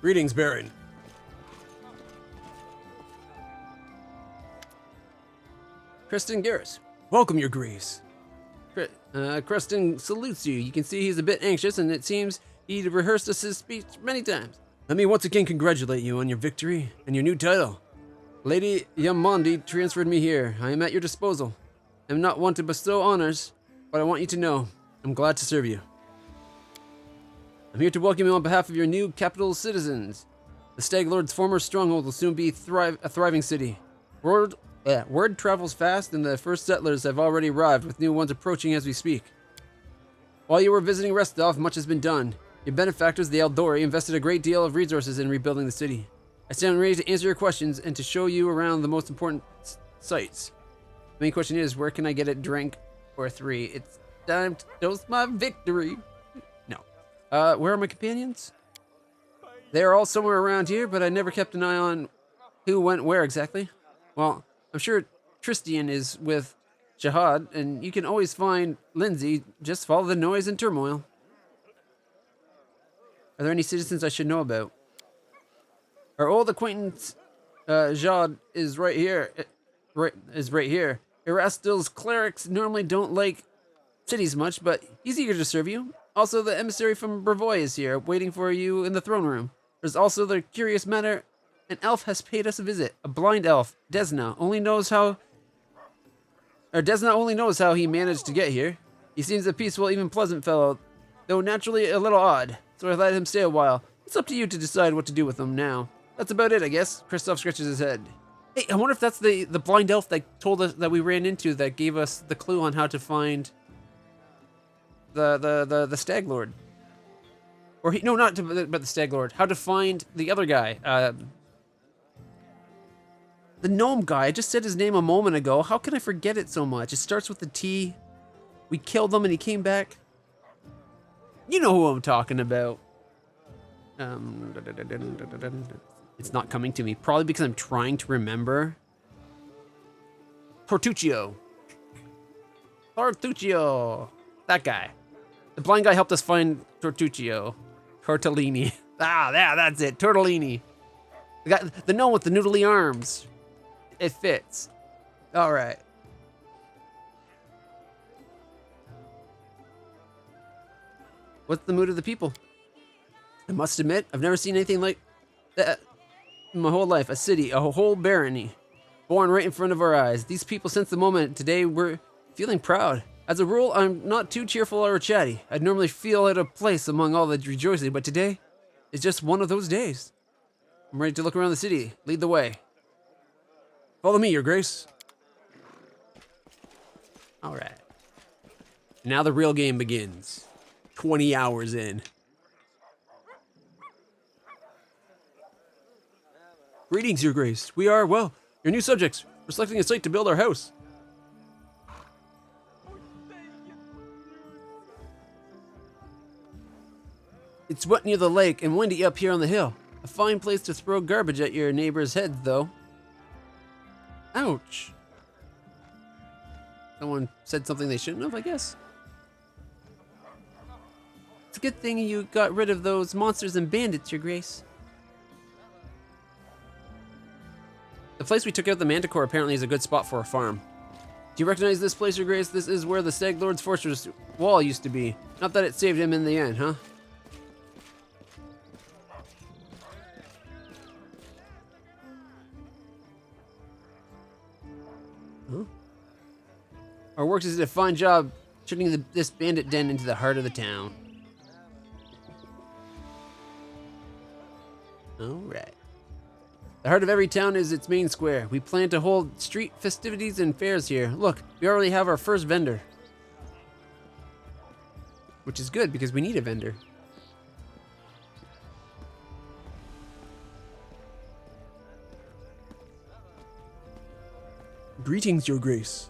Greetings, Baron. Creston Garrus. Welcome, your grace. Creston salutes you. You can see he's a bit anxious, and it seems he'd rehearsed his speech many times. Let me once again congratulate you on your victory and your new title. Lady Yamondi transferred me here. I am at your disposal. I'm not one to bestow honors, but I want you to know I'm glad to serve you. I'm here to welcome you on behalf of your new capital citizens. The Stag Lord's former stronghold will soon be a thriving city. Word travels fast, and the first settlers have already arrived, with new ones approaching as we speak. While you were visiting Restov, much has been done. Your benefactors, the Eldori, invested a great deal of resources in rebuilding the city. I stand ready to answer your questions and to show you around the most important sites. The main question is, where can I get a drink or 3? It's time to toast my victory. No. Where are my companions? They are all somewhere around here, but I never kept an eye on who went where exactly. Well, I'm sure Tristian is with Jihad, and you can always find Lindsay. Just follow the noise and turmoil. Are there any citizens I should know about? Our old acquaintance, Jihad, is right here. Right here. Erastil's clerics normally don't like cities much, but he's eager to serve you. Also, the emissary from Brevoy is here, waiting for you in the throne room. There's also the curious matter. An elf has paid us a visit. A blind elf, Desna, only knows how he managed to get here. He seems a peaceful, even pleasant fellow, though naturally a little odd. So I let him stay a while. It's up to you to decide what to do with him now. That's about it, I guess. Kristoff scratches his head. Hey, I wonder if that's the blind elf that told us that we ran into that gave us the clue on how to find the Stag Lord. Or not the Stag Lord. How to find the other guy. The gnome guy. I just said his name a moment ago. How can I forget it so much? It starts with the T. We killed him and he came back. You know who I'm talking about. It's not coming to me. Probably because I'm trying to remember. Tortuccio. That guy. The blind guy helped us find Tortuccio. Tortellini. Yeah, that's it. Tortellini. The gnome with the noodly arms. It fits. All right. What's the mood of the people? I must admit, I've never seen anything like that in my whole life. A city, a whole barony, born right in front of our eyes. These people sense the moment. Today, we're feeling proud. As a rule, I'm not too cheerful or chatty. I'd normally feel out of place among all the rejoicing, but today is just one of those days. I'm ready to look around the city. Lead the way. Follow me, your grace. All right. Now the real game begins. 20 hours in. Greetings, your grace. We are, well, your new subjects. We're selecting a site to build our house. It's wet near the lake and windy up here on the hill. A fine place to throw garbage at your neighbor's heads, though. Ouch. Someone said something they shouldn't have, I guess. It's a good thing you got rid of those monsters and bandits, your grace. The place we took out the Manticore apparently is a good spot for a farm. Do you recognize this place, your grace? This is where the Stag Lord's fortress wall used to be. Not that it saved him in the end, huh? Our works did a fine job turning this bandit den into the heart of the town. Alright. The heart of every town is its main square. We plan to hold street festivities and fairs here. Look, we already have our first vendor. Which is good, because we need a vendor. Greetings, your grace.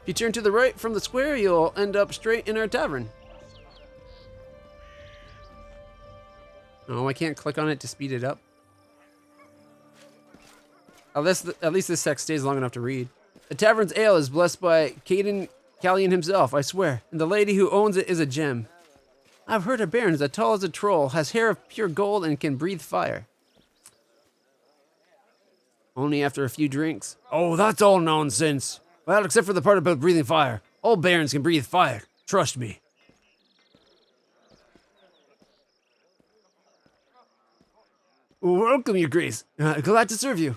If you turn to the right from the square, you'll end up straight in our tavern. Oh, I can't click on it to speed it up. At least this text stays long enough to read. The tavern's ale is blessed by Caden Callion himself, I swear, and the lady who owns it is a gem. I've heard a baron is as tall as a troll, has hair of pure gold, and can breathe fire. Only after a few drinks. Oh, that's all nonsense. Well, except for the part about breathing fire. All barons can breathe fire. Trust me. Welcome, your grace. Glad to serve you.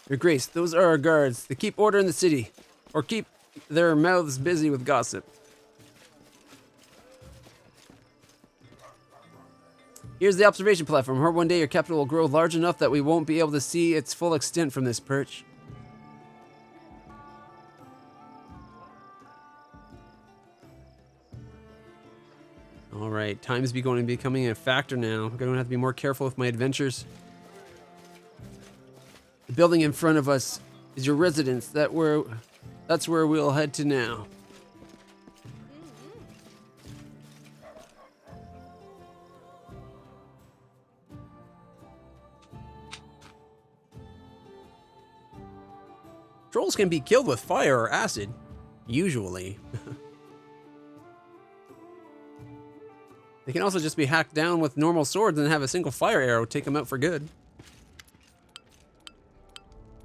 Your grace, those are our guards. They keep order in the city. Or keep their mouths busy with gossip. Here's the observation platform. Hope one day your capital will grow large enough that we won't be able to see its full extent from this perch. All right, time is becoming a factor now. I'm going to have to be more careful with my adventures. The building in front of us is your residence. That's where we'll head to now. Trolls can be killed with fire or acid, usually. They can also just be hacked down with normal swords and have a single fire arrow take them out for good.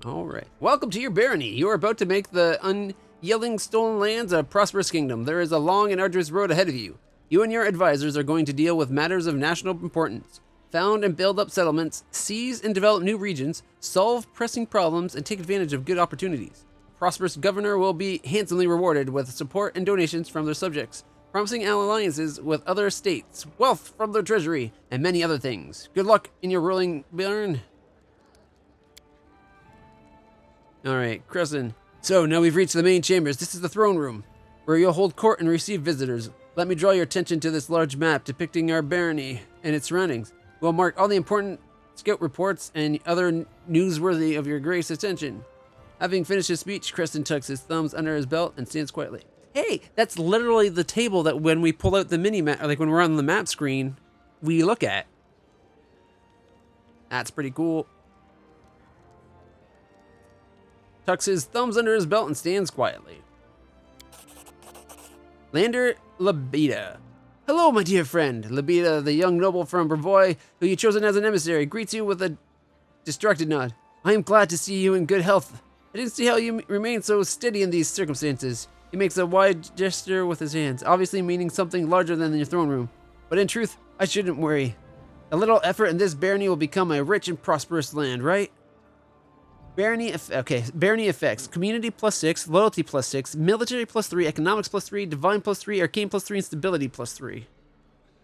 All right. Welcome to your barony. You are about to make the unyielding stolen lands a prosperous kingdom. There is a long and arduous road ahead of you. You and your advisors are going to deal with matters of national importance. Found and build up settlements, seize and develop new regions, solve pressing problems, and take advantage of good opportunities. A prosperous governor will be handsomely rewarded with support and donations from their subjects, promising alliances with other states, wealth from their treasury, and many other things. Good luck in your ruling, Baron. All right, Crescent. So now we've reached the main chambers. This is the throne room, where you'll hold court and receive visitors. Let me draw your attention to this large map depicting our barony and its surroundings. We'll mark all the important scout reports and other newsworthy of your grace attention. Having finished his speech, Crescent tucks his thumbs under his belt and stands quietly. Hey, that's literally the table that when we pull out the mini map, like when we're on the map screen, we look at. That's pretty cool. Tucks his thumbs under his belt and stands quietly. Lander Labida. Hello, my dear friend. Labida, the young noble from Brevoy, who you chosen as an emissary, greets you with a distracted nod. I am glad to see you in good health. I didn't see how you remain so steady in these circumstances. He makes a wide gesture with his hands, obviously meaning something larger than your throne room. But in truth, I shouldn't worry. A little effort and this barony will become a rich and prosperous land, right? Barony effects. Community +6, loyalty +6, military +3, economics +3, divine +3, arcane +3, and stability +3.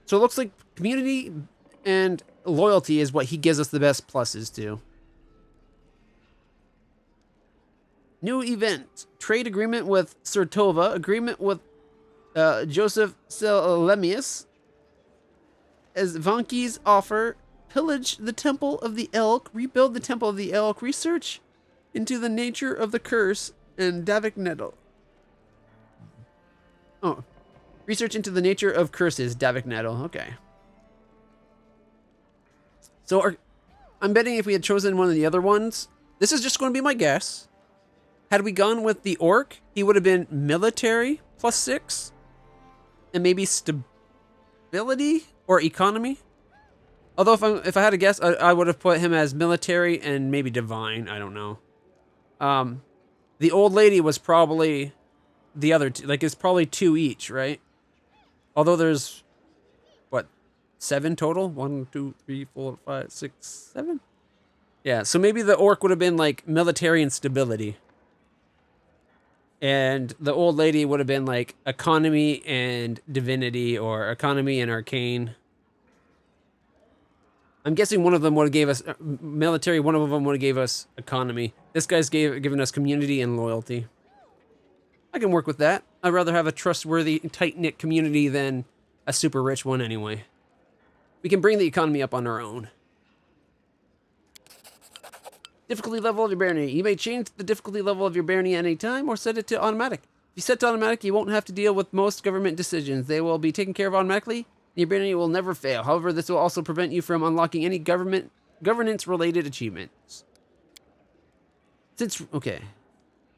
So it looks like community and loyalty is what he gives us the best pluses to. New event. Trade agreement with Sertova. Agreement with Joseph Selemius. As Vanki's offer. Pillage the Temple of the Elk. Rebuild the Temple of the Elk. Research into the nature of the curse. And Davik Nettle. Oh. Research into the nature of curses. Davik Nettle. Okay. So I'm betting if we had chosen one of the other ones. This is just going to be my guess. Had we gone with the orc, he would have been military +6. And maybe stability or economy. Although if I had to guess, I would have put him as military and maybe divine. I don't know. The old lady was probably the other two. Like, it's probably 2 each, right? Although there's, what, 7 total? 1, 2, 3, 4, 5, 6, 7? Yeah, so maybe the orc would have been, like, military and stability. And the old lady would have been, like, economy and divinity, or economy and arcane. I'm guessing one of them would have gave us military, one of them would have gave us economy. This guy's given us community and loyalty. I can work with that. I'd rather have a trustworthy, tight-knit community than a super rich one anyway. We can bring the economy up on our own. Difficulty level of your barony. You may change the difficulty level of your barony at any time or set it to automatic. If you set to automatic, you won't have to deal with most government decisions. They will be taken care of automatically. Your barony will never fail. However, this will also prevent you from unlocking any governance-related achievements.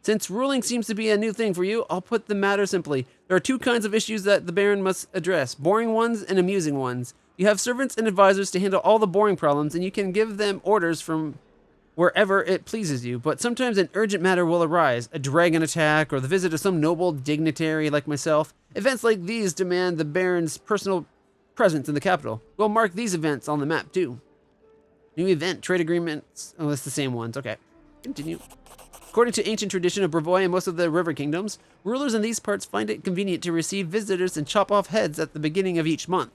Since ruling seems to be a new thing for you, I'll put the matter simply. There are two kinds of issues that the Baron must address, boring ones and amusing ones. You have servants and advisors to handle all the boring problems, and you can give them orders from wherever it pleases you, but sometimes an urgent matter will arise, a dragon attack, or the visit of some noble dignitary like myself. Events like these demand the Baron's personal presence in the capital. We'll mark these events on the map, too. New event, trade agreements. Oh, it's the same ones. Okay. Continue. According to ancient tradition of Brevoy and most of the river kingdoms, rulers in these parts find it convenient to receive visitors and chop off heads at the beginning of each month.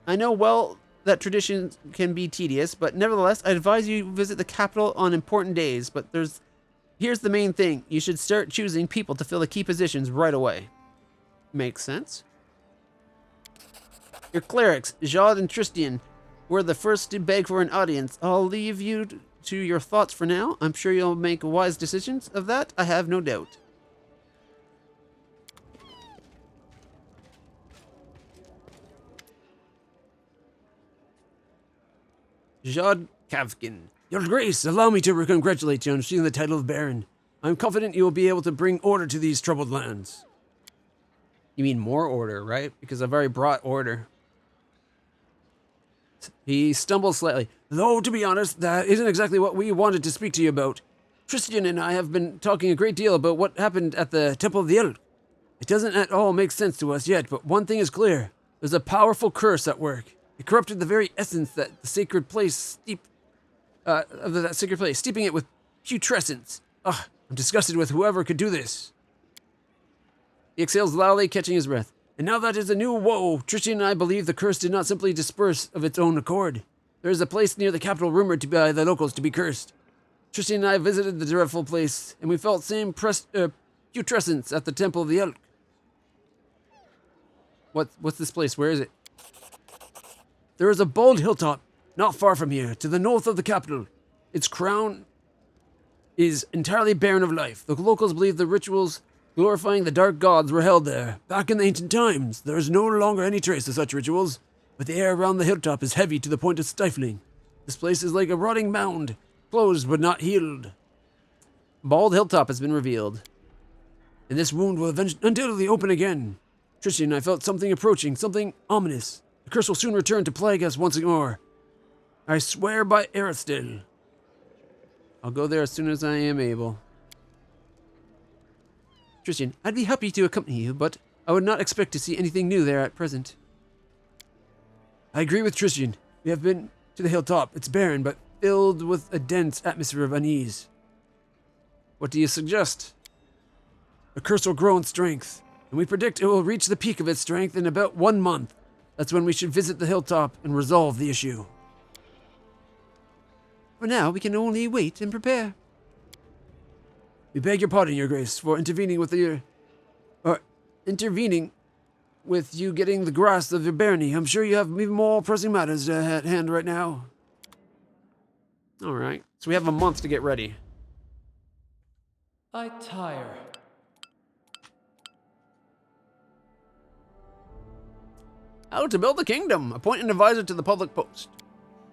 I know well that tradition can be tedious, but nevertheless, I advise you visit the capital on important days. But here's the main thing. You should start choosing people to fill the key positions right away. Makes sense. Your clerics, Jad and Tristian, were the first to beg for an audience. I'll leave you to your thoughts for now. I'm sure you'll make wise decisions. Of that, I have no doubt. Jad Kavkin. Your Grace, allow me to congratulate you on receiving the title of Baron. I'm confident you will be able to bring order to these troubled lands. You mean more order, right? Because I've already brought order. He stumbles slightly. Though, to be honest, that isn't exactly what we wanted to speak to you about. Tristian and I have been talking a great deal about what happened at the Temple of the Elk. It doesn't at all make sense to us yet, but one thing is clear. There's a powerful curse at work. It corrupted the very essence that the sacred place steeping it with putrescence. Ugh, I'm disgusted with whoever could do this. He exhales loudly, catching his breath. And now that is a new woe. Tristian and I believe the curse did not simply disperse of its own accord. There is a place near the capital rumored by the locals to be cursed. Tristian and I visited the dreadful place, and we felt same putrescence at the Temple of the Elk. What's this place? Where is it? There is a bold hilltop, not far from here, to the north of the capital. Its crown is entirely barren of life. The locals believe the rituals glorifying the dark gods were held there. Back in the ancient times, there is no longer any trace of such rituals, but the air around the hilltop is heavy to the point of stifling. This place is like a rotting mound, closed but not healed. Bald hilltop has been revealed. And this wound will undoubtedly open again. Tristian and I felt something approaching, something ominous. The curse will soon return to plague us once more. I swear by Aristil. I'll go there as soon as I am able. Tristian, I'd be happy to accompany you, but I would not expect to see anything new there at present. I agree with Tristian. We have been to the hilltop. It's barren, but filled with a dense atmosphere of unease. What do you suggest? The curse will grow in strength, and we predict it will reach the peak of its strength in about 1 month. That's when we should visit the hilltop and resolve the issue. For now, we can only wait and prepare. We beg your pardon, Your Grace, for intervening with you getting the grasp of your barony. I'm sure you have even more pressing matters at hand right now. All right, so we have a month to get ready. I tire. How to build a kingdom. Appoint an advisor to the public post.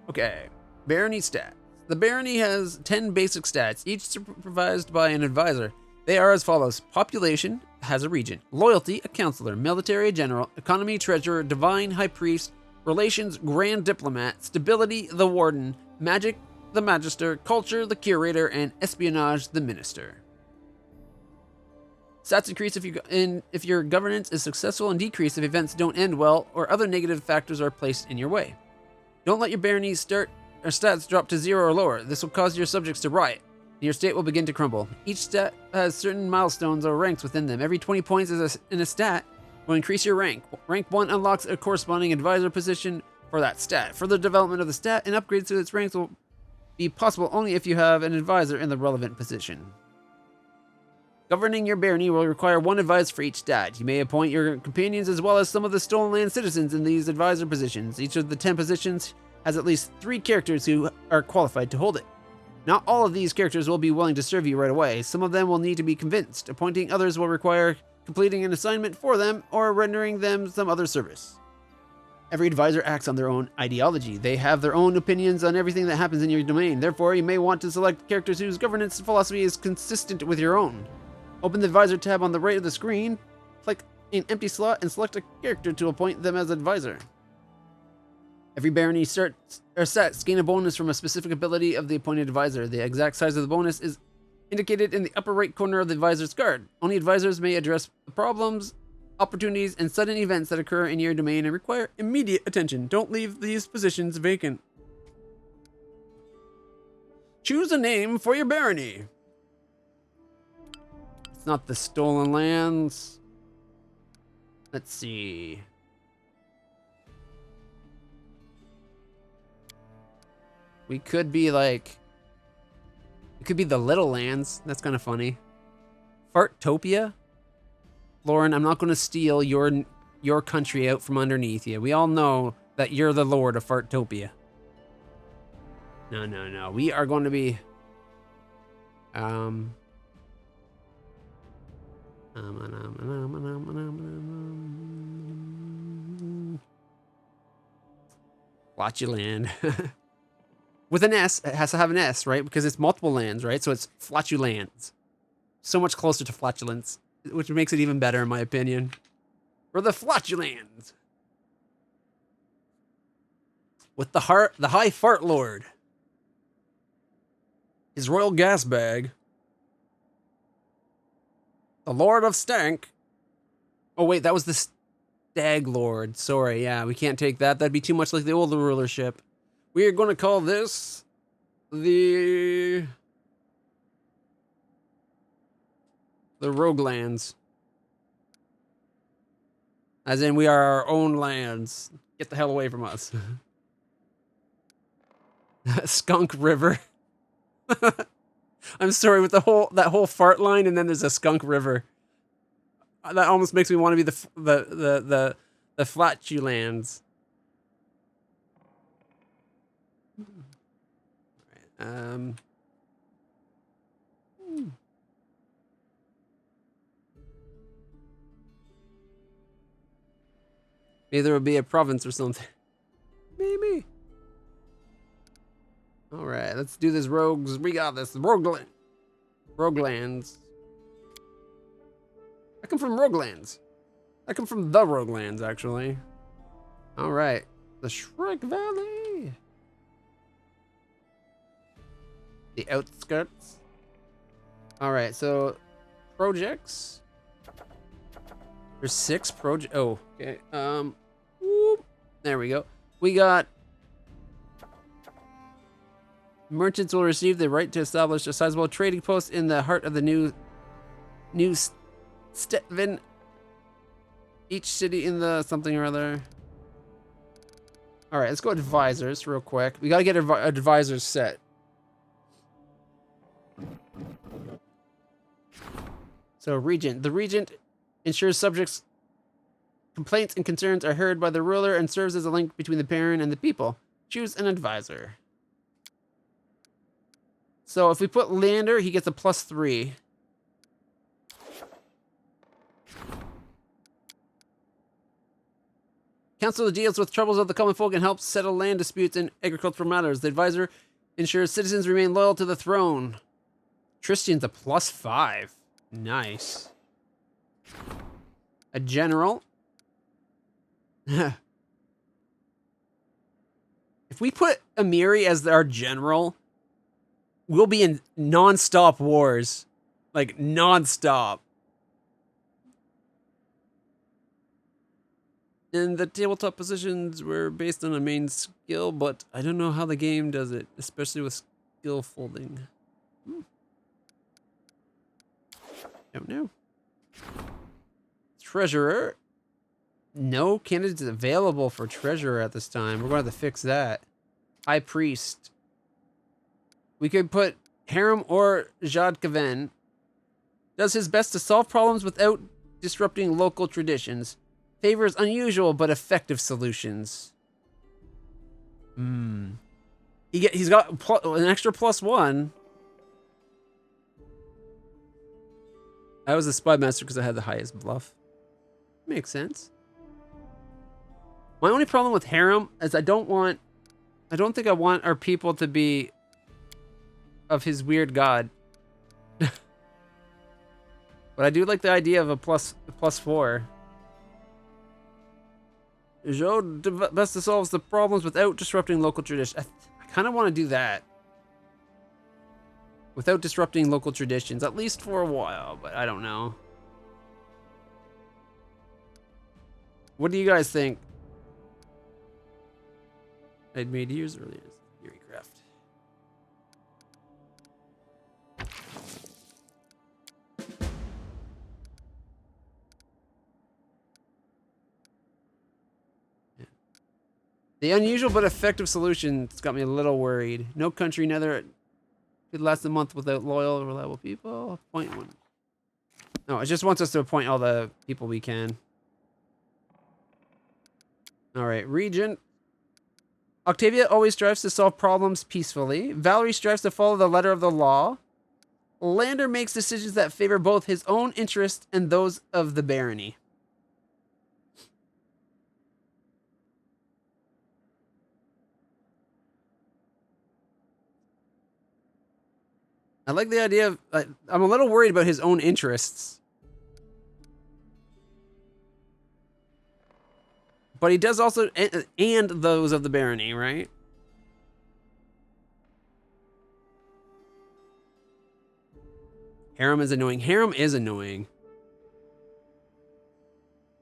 Okay. Barony stats. The barony has 10 basic stats, each supervised by an advisor. They are as follows. Population has a regent. Loyalty, a counselor. Military, a general. Economy, treasurer. Divine, high priest. Relations, grand diplomat. Stability, the warden. Magic, the magister. Culture, the curator. And espionage, the minister. Stats increase if your governance is successful and decrease if events don't end well or other negative factors are placed in your way. Don't let your barony stats drop to 0 or lower. This will cause your subjects to riot, and your state will begin to crumble. Each stat has certain milestones or ranks within them. Every 20 points in a stat will increase your rank. Rank 1 unlocks a corresponding advisor position for that stat. Further development of the stat and upgrades to its ranks will be possible only if you have an advisor in the relevant position. Governing your barony will require 1 advisor for each stat. You may appoint your companions as well as some of the stolen land citizens in these advisor positions. Each of the 10 positions has at least 3 characters who are qualified to hold it. Not all of these characters will be willing to serve you right away. Some of them will need to be convinced. Appointing others will require completing an assignment for them or rendering them some other service. Every advisor acts on their own ideology. They have their own opinions on everything that happens in your domain. Therefore, you may want to select characters whose governance philosophy is consistent with your own. Open the advisor tab on the right of the screen, click an empty slot, and select a character to appoint them as advisor. Every barony sets gain a bonus from a specific ability of the appointed advisor. The exact size of the bonus is indicated in the upper right corner of the advisor's card. Only advisors may address the problems, opportunities, and sudden events that occur in your domain and require immediate attention. Don't leave these positions vacant. Choose a name for your barony. It's not the Stolen Lands. Let's see. We could be like... It could be the Little Lands. That's kind of funny. Fartopia? Lauren, I'm not going to steal your country out from underneath you. We all know that you're the lord of Fartopia. No. We are going to be... Flatuland. With an S, it has to have an S, right? Because it's multiple lands, right? So it's Flatulands. So much closer to flatulence, which makes it even better in my opinion. For the Flatulands. With the High Fart Lord. His royal gas bag. The Lord of Stank. Oh wait, that was the Stag Lord. Sorry, yeah, we can't take that. That'd be too much like the old rulership. We are going to call this the Roguelands. As in, we are our own lands. Get the hell away from us. Skunk River. I'm sorry, with that whole fart line, and then there's a Skunk River. That almost makes me want to be the Flatulands. Maybe there would be a province or something. Maybe. All right, let's do this, rogues. We got this. Roguelands. I come from Roguelands. I come from the Roguelands, actually. All right, the Shrek Valley. The outskirts. All right, so projects. There's 6 projects. Oh, okay. Whoop. There we go. We got merchants will receive the right to establish a sizable trading post in the heart of the new Stetven. Each city in the something or other. All right, let's go advisors real quick. We got to get advisors set. So regent. The regent ensures subjects' complaints and concerns are heard by the ruler and serves as a link between the parent and the people. Choose an advisor. So if we put Lander, he gets a +3. Council deals with troubles of the common folk and helps settle land disputes and agricultural matters. The advisor ensures citizens remain loyal to the throne. Tristan's a +5. Nice. A general. If we put Amiri as our general, we'll be in non-stop wars. Like, non-stop. And the tabletop positions were based on a main skill, but I don't know how the game does it, especially with skill folding. Don't know. Treasurer. No candidates available for treasurer at this time. We're going to have to fix that. High priest. We could put Harem or Jadkaven. Does his best to solve problems without disrupting local traditions. Favors unusual but effective solutions. He's got an extra +1. I was a spy master because I had the highest bluff. Makes sense. My only problem with harem is I don't think I want our people to be of his weird god. But I do like the idea of a +4. Joe best solves the problems without disrupting local tradition. I kind of want to do that. Without disrupting local traditions, at least for a while, but I don't know. What do you guys think? I'd made years earlier. Theorycraft. Yeah. The unusual but effective solution's got me a little worried. No country nether could last a month without loyal, reliable people. Appoint one. No, it just wants us to appoint all the people we can. All right, Regent. Octavia always strives to solve problems peacefully. Valerie strives to follow the letter of the law. Lander makes decisions that favor both his own interests and those of the barony. I like the idea of... I'm a little worried about his own interests. But he does also... And those of the barony, right? Harem is annoying. Harem is annoying.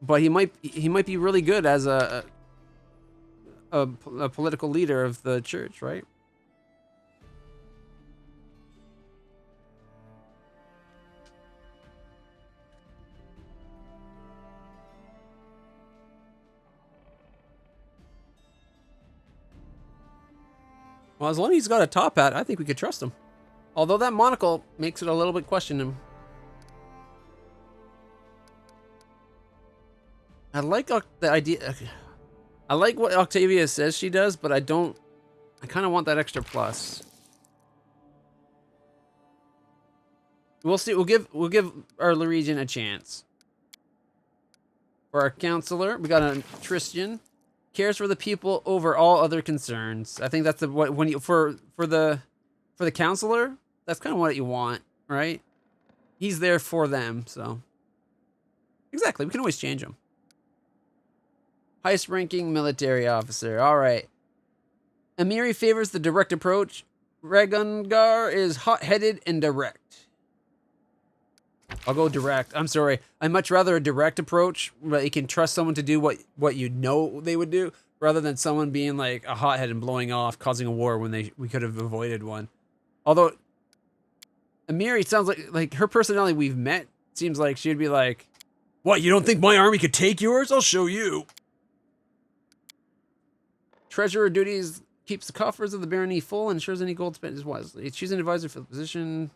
But he might be really good as a political leader of the church, right? Well, as long as he's got a top hat, I think we could trust him. Although that monocle makes it a little bit questionable. I like the idea. I like what Octavia says she does, but I don't. I kind of want that extra plus. We'll see. We'll give our Legion a chance. For our counselor, we got a Tristan. Cares for the people over all other concerns. I think that's for the counselor. That's kind of what you want, right? He's there for them, so exactly. We can always change him. Highest ranking military officer. All right. Amiri favors the direct approach. Ragungar is hot-headed and direct. I'll go direct. I'm sorry. I'd much rather a direct approach where you can trust someone to do what you know they would do, rather than someone being like a hothead and blowing off, causing a war when we could have avoided one. Although Amiri sounds like her personality we've met seems like she'd be like, "What, you don't think my army could take yours? I'll show you." Treasurer duties keeps the coffers of the barony full and ensures any gold spent is wisely. Choose an advisor for the position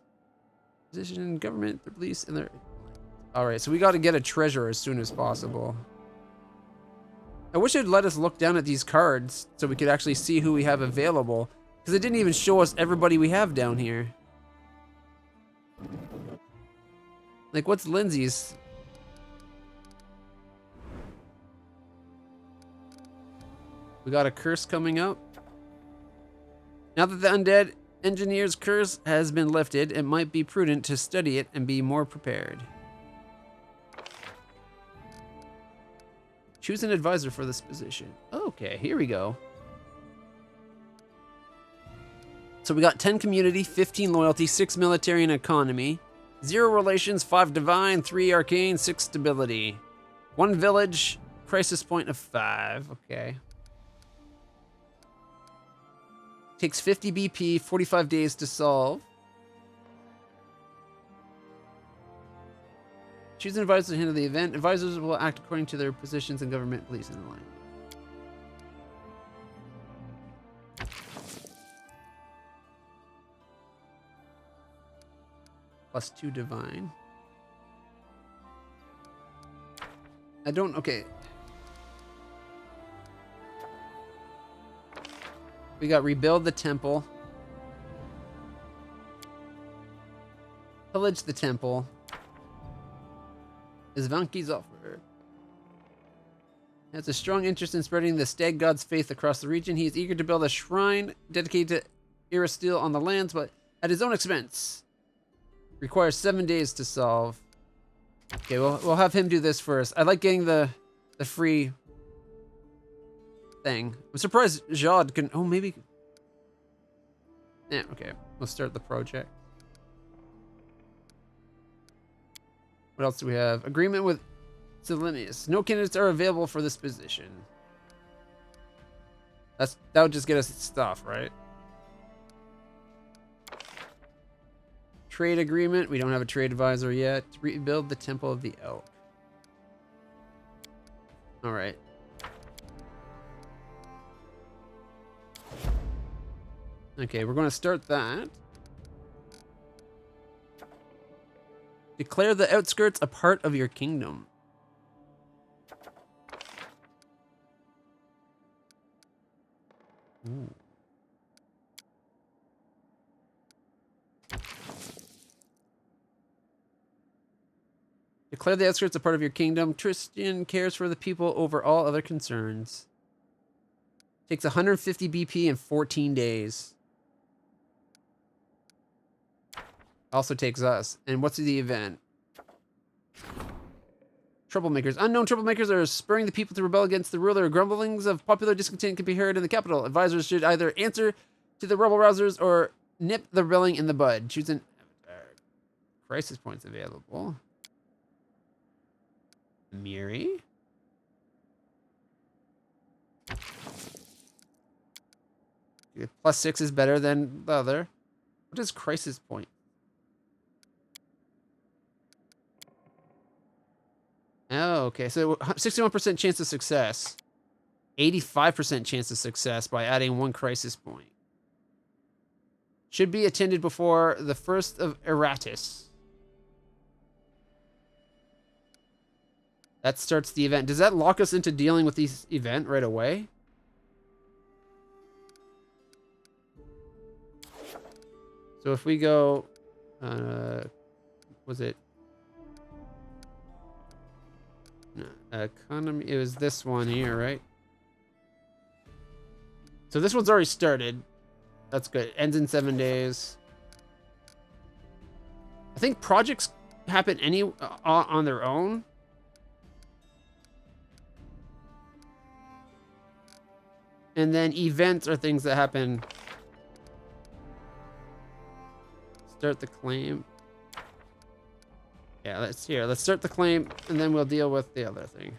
in government, the police, and their... Alright, so we got to get a treasurer as soon as possible. I wish it'd let us look down at these cards so we could actually see who we have available. Because it didn't even show us everybody we have down here. Like, what's Lindsay's? We got a curse coming up. Now that the undead engineer's curse has been lifted, it might be prudent to study it and be more prepared. Choose an advisor for this position. Okay, here we go. So we got 10 community, 15 loyalty, 6 military and economy, 0 relations, 5 divine, 3 arcane, 6 stability, 1 village, crisis point of 5. Okay. Takes 50 BP, 45 days to solve. Choose an advisor to handle the event. Advisors will act according to their positions in government, police, and the line. +2 divine. Okay. We got rebuild the temple. Pillage the temple. Is Vanki's offer. has a strong interest in spreading the stag god's faith across the region. He is eager to build a shrine dedicated to Iristil on the lands, but at his own expense. Requires 7 days to solve. Okay, we'll have him do this first. I like getting the free thing. I'm surprised Jod can... Oh, maybe... Yeah, okay. We'll start the project. What else do we have? Agreement with Selenius. No candidates are available for this position. That would just get us stuff, right? Trade agreement. We don't have a trade advisor yet. Rebuild the Temple of the Elk. All right. Okay, we're going to start that. Declare the outskirts a part of your kingdom. Ooh. Declare the outskirts a part of your kingdom. Tristan cares for the people over all other concerns. Takes 150 BP in 14 days. Also takes us. And what's the event? Troublemakers. Unknown troublemakers are spurring the people to rebel against the ruler. Grumblings of popular discontent can be heard in the capital. Advisors should either answer to the rebel rousers or nip the rebelling in the bud. Choose an avatar. Crisis points available. Miri. +6 is better than the other. What is crisis point? Oh, okay. So 61% chance of success. 85% chance of success by adding 1 crisis point. Should be attended before the 1st of Eratus. That starts the event. Does that lock us into dealing with this event right away? So if we go, was it? No, economy. It was this one here, right? So this one's already started. That's good. Ends in 7 days. I think projects happen on their own. And then events are things that happen. Start the claim. Yeah, let's start the claim, and then we'll deal with the other thing.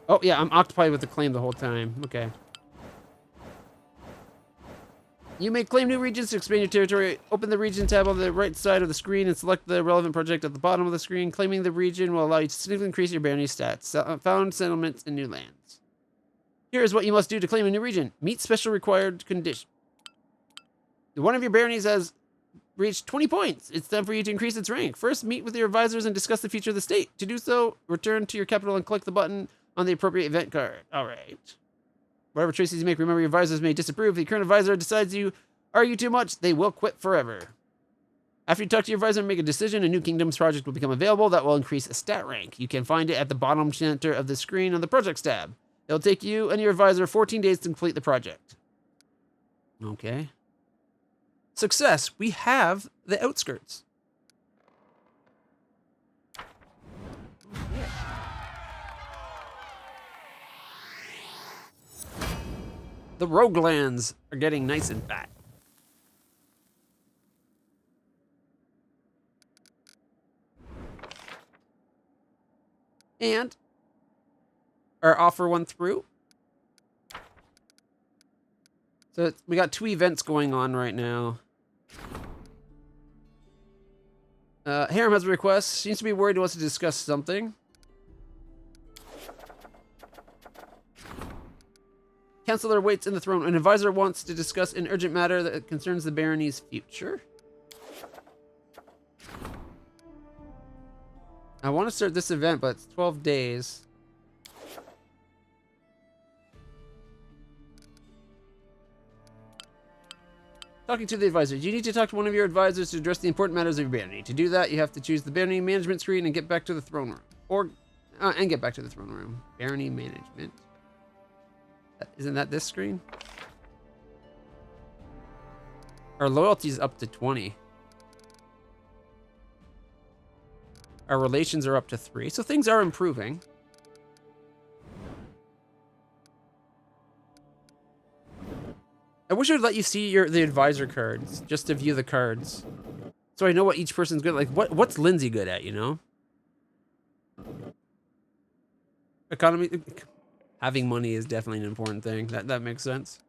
Oh, yeah, I'm occupied with the claim the whole time. Okay. You may claim new regions to expand your territory. Open the region tab on the right side of the screen and select the relevant project at the bottom of the screen. Claiming the region will allow you to significantly increase your barony stats. Found settlements and new lands. Here is what you must do to claim a new region. Meet special required conditions. One of your baronies has reached 20 points. It's time for you to increase its rank. First, meet with your advisors and discuss the future of the state. To do so, return to your capital and click the button on the appropriate event card. All right. Whatever choices you make, remember your advisors may disapprove. If the current advisor decides you argue too much, they will quit forever. After you talk to your advisor and make a decision, a new kingdoms project will become available that will increase a stat rank. You can find it at the bottom center of the screen on the projects tab. It'll take you and your advisor 14 days to complete the project. Okay. Success. We have the outskirts. The roguelands are getting nice and fat. And our offer went through. So we got 2 events going on right now. Harem has a request. Seems to be worried he wants to discuss something. Counselor waits in the throne. An advisor wants to discuss an urgent matter that concerns the barony's future. I want to start this event, but it's 12 days. Talking to the advisor. You need to talk to one of your advisors to address the important matters of your barony. To do that, you have to choose the barony management screen and get back to the throne room. Or And get back to the throne room. Barony management. Isn't that this screen? Our loyalty's up to 20. Our relations are up to 3, so things are improving. I wish it would let you see the advisor cards, just to view the cards. So I know what each person's good at. Like, what's Lindsay good at, you know? Economy... Having money is definitely an important thing. That makes sense.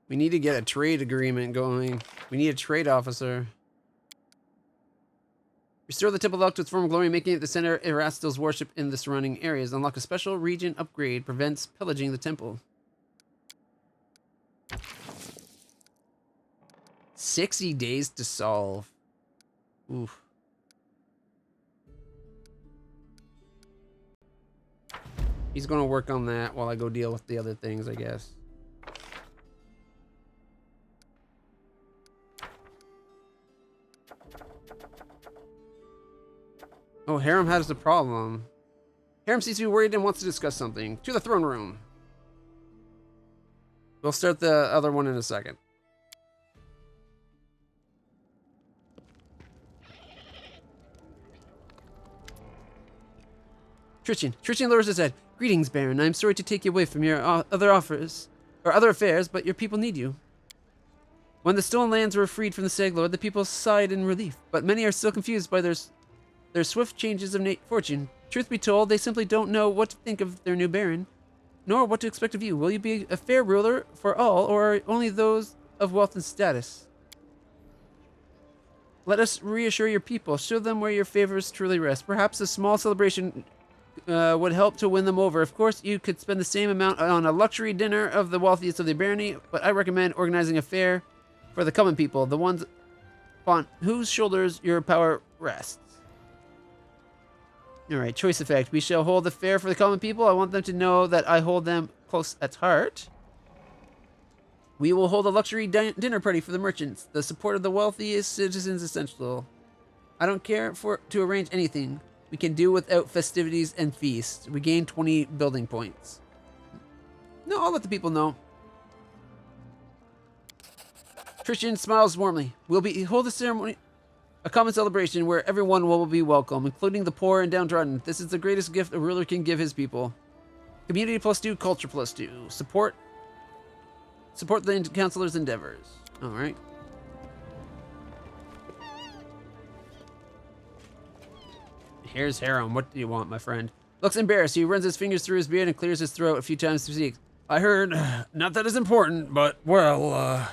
We need to get a trade agreement going. We need a trade officer. Restore the Temple Lock to its former glory, making it the center of Erastil's worship in the surrounding areas. Unlock a special region upgrade. Prevents pillaging the temple. 60 days to solve. Oof. He's going to work on that while I go deal with the other things, I guess. Oh, Harem has a problem. Harem seems to be worried and wants to discuss something. To the throne room. We'll start the other one in a second. Tristian lowers his head. Greetings, Baron. I'm sorry to take you away from your other affairs, but your people need you. When the stolen lands were freed from the Sag Lord, the people sighed in relief, but many are still confused by their swift changes of fortune. Truth be told, they simply don't know what to think of their new Baron, nor what to expect of you. Will you be a fair ruler for all, or only those of wealth and status? Let us reassure your people. Show them where your favors truly rest. Perhaps a small celebration would help to win them over. Of course, you could spend the same amount on a luxury dinner of the wealthiest of the Barony, but I recommend organizing a fair for the common people, the ones on whose shoulders your power rests. Alright, choice effect. We shall hold a fair for the common people. I want them to know that I hold them close at heart. We will hold a luxury dinner party for the merchants. The support of the wealthiest citizens is essential. I don't care to arrange anything. We can do without festivities and feasts. We gain 20 building points. No, I'll let the people know. Tristian smiles warmly. We'll hold a ceremony, a common celebration where everyone will be welcome, including the poor and downtrodden. This is the greatest gift a ruler can give his people. Community +2, culture +2. Support the counselor's endeavors. All right. Here's Harem. What do you want, my friend? Looks embarrassed. He runs his fingers through his beard and clears his throat a few times to speak. I heard, not that it's important, but, well,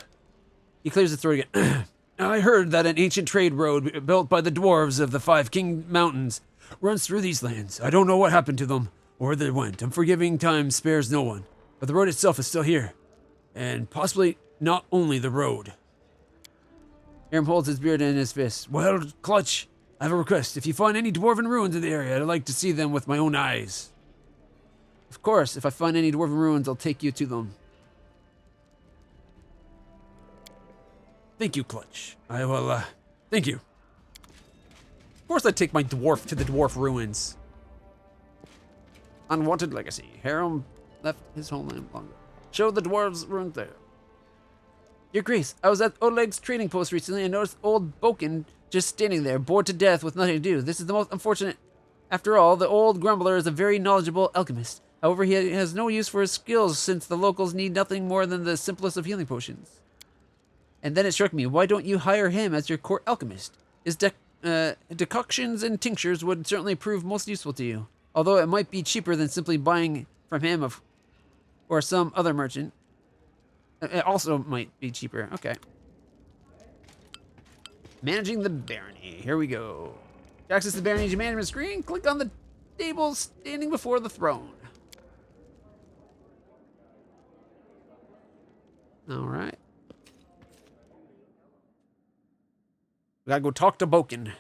He clears his throat again. I heard that an ancient trade road built by the dwarves of the Five King Mountains runs through these lands. I don't know what happened to them or where they went. Unforgiving time spares no one. But the road itself is still here. And possibly not only the road. Harem holds his beard in his fist. Well, Clutch, I have a request. If you find any dwarven ruins in the area, I'd like to see them with my own eyes. Of course, if I find any dwarven ruins, I'll take you to them. Thank you, Clutch. I will, thank you. Of course I'd take my dwarf to the dwarf ruins. Unwanted legacy. Harem left his homeland long ago. Show the dwarves ruins there. Your Grace, I was at Oleg's trading post recently and noticed old Boken just standing there, bored to death with nothing to do. This is the most unfortunate. After all, the old grumbler is a very knowledgeable alchemist. However, he has no use for his skills since the locals need nothing more than the simplest of healing potions. And then it struck me, why don't you hire him as your court alchemist? His decoctions and tinctures would certainly prove most useful to you. Although it might be cheaper than simply buying from him or some other merchant. It also might be cheaper. Okay. Managing the Barony. Here we go. To access the Barony management screen, click on the table standing before the throne. All right. We gotta go talk to Boken.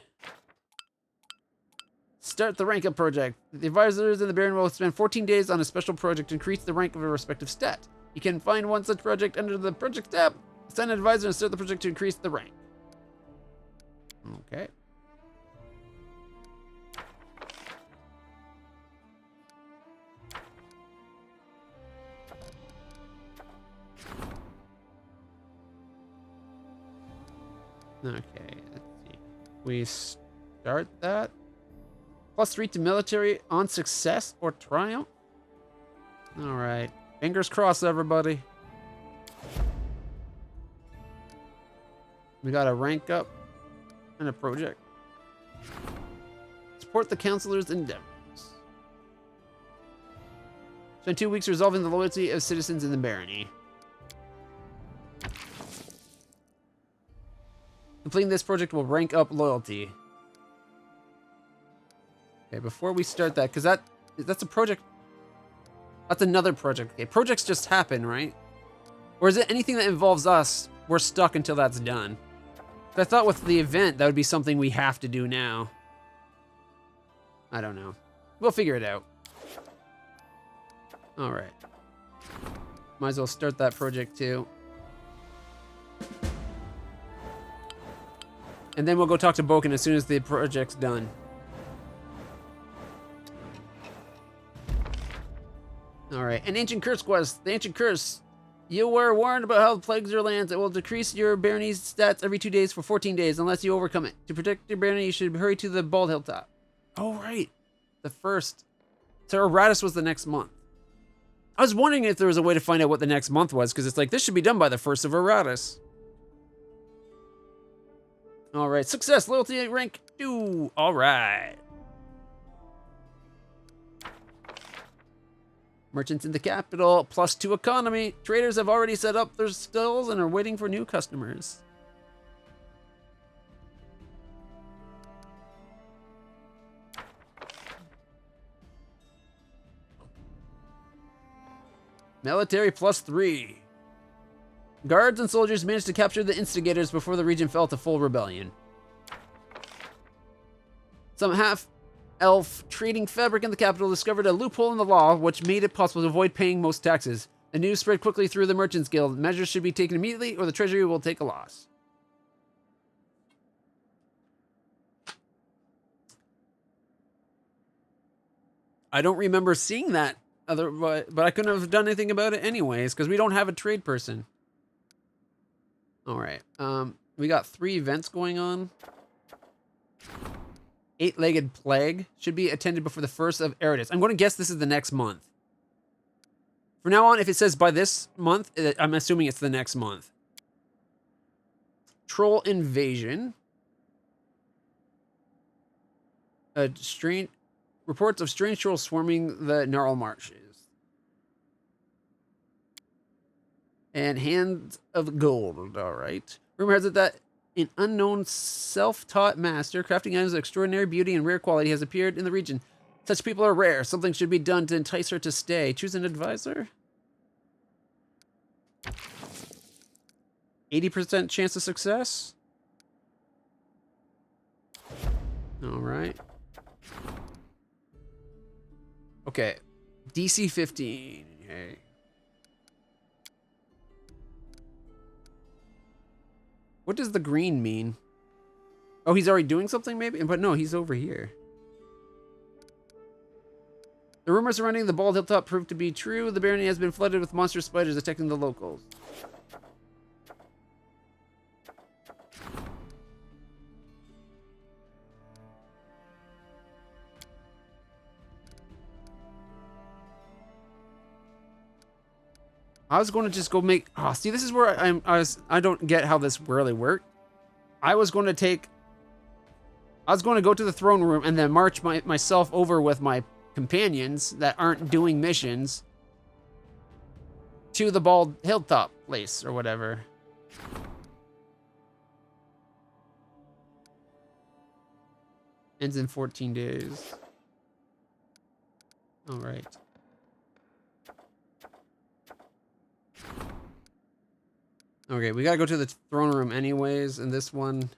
Start the rank up project. The advisors in the Barony will spend 14 days on a special project to increase the rank of a respective stat. You can find one such project under the project tab. Assign an advisor and start the project to increase the rank. Okay. Okay, let's see. We start that. +3 to military on success or triumph. All right. Fingers crossed, everybody. We got a rank up and a project. Support the counselor's endeavors. Spend 2 weeks resolving the loyalty of citizens in the barony. Completing this project will rank up loyalty. Okay, before we start that, because that's a project. That's another project. Okay, projects just happen, right? Or is it anything that involves us, we're stuck until that's done? I thought with the event, that would be something we have to do now. I don't know. We'll figure it out. All right. Might as well start that project too. And then we'll go talk to Boken as soon as the project's done. All right, an ancient curse quest. The ancient curse. You were warned about how plagues your lands. It will decrease your barony's stats every 2 days for 14 days unless you overcome it. To protect your barony, you should hurry to the Bald Hilltop. Oh, right. The first. So Aratus was the next month. I was wondering if there was a way to find out what the next month was, because it's like, this should be done by the 1st of Aratus. All right, success, loyalty rank 2. All right. Merchants in the capital, +2 economy. Traders have already set up their stalls and are waiting for new customers. Military +3. Guards and soldiers managed to capture the instigators before the region fell to full rebellion. Some half-elf trading fabric in the capital discovered a loophole in the law which made it possible to avoid paying most taxes. The news spread quickly through the Merchants Guild. Measures should be taken immediately or the treasury will take a loss. I don't remember seeing that, but I couldn't have done anything about it anyways because we don't have a trade person. All right. We got 3 events going on. 8-legged plague should be attended before the 1st of Aratus. I'm going to guess this is the next month. From now on, if it says by this month, I'm assuming it's the next month. Troll invasion. Reports of strange trolls swarming the gnarl marshes. And hands of gold. All right. Rumor has it that an unknown self-taught master crafting items of extraordinary beauty and rare quality has appeared in the region. Such people are rare. Something should be done to entice her to stay. Choose an advisor. 80% chance of success. All right. Okay. DC 15. Hey. What does the green mean? Oh, he's already doing something maybe? But no, he's over here. The rumors surrounding the Bald Hilltop proved to be true. The barony has been flooded with monster spiders attacking the locals. I was going to just go make... Oh, see, this is where I don't get how this really worked. I was going to go to the throne room and then march myself over with my companions that aren't doing missions to the Bald Hilltop place or whatever. Ends in 14 days. All right. Okay, we gotta go to the throne room anyways, and this one...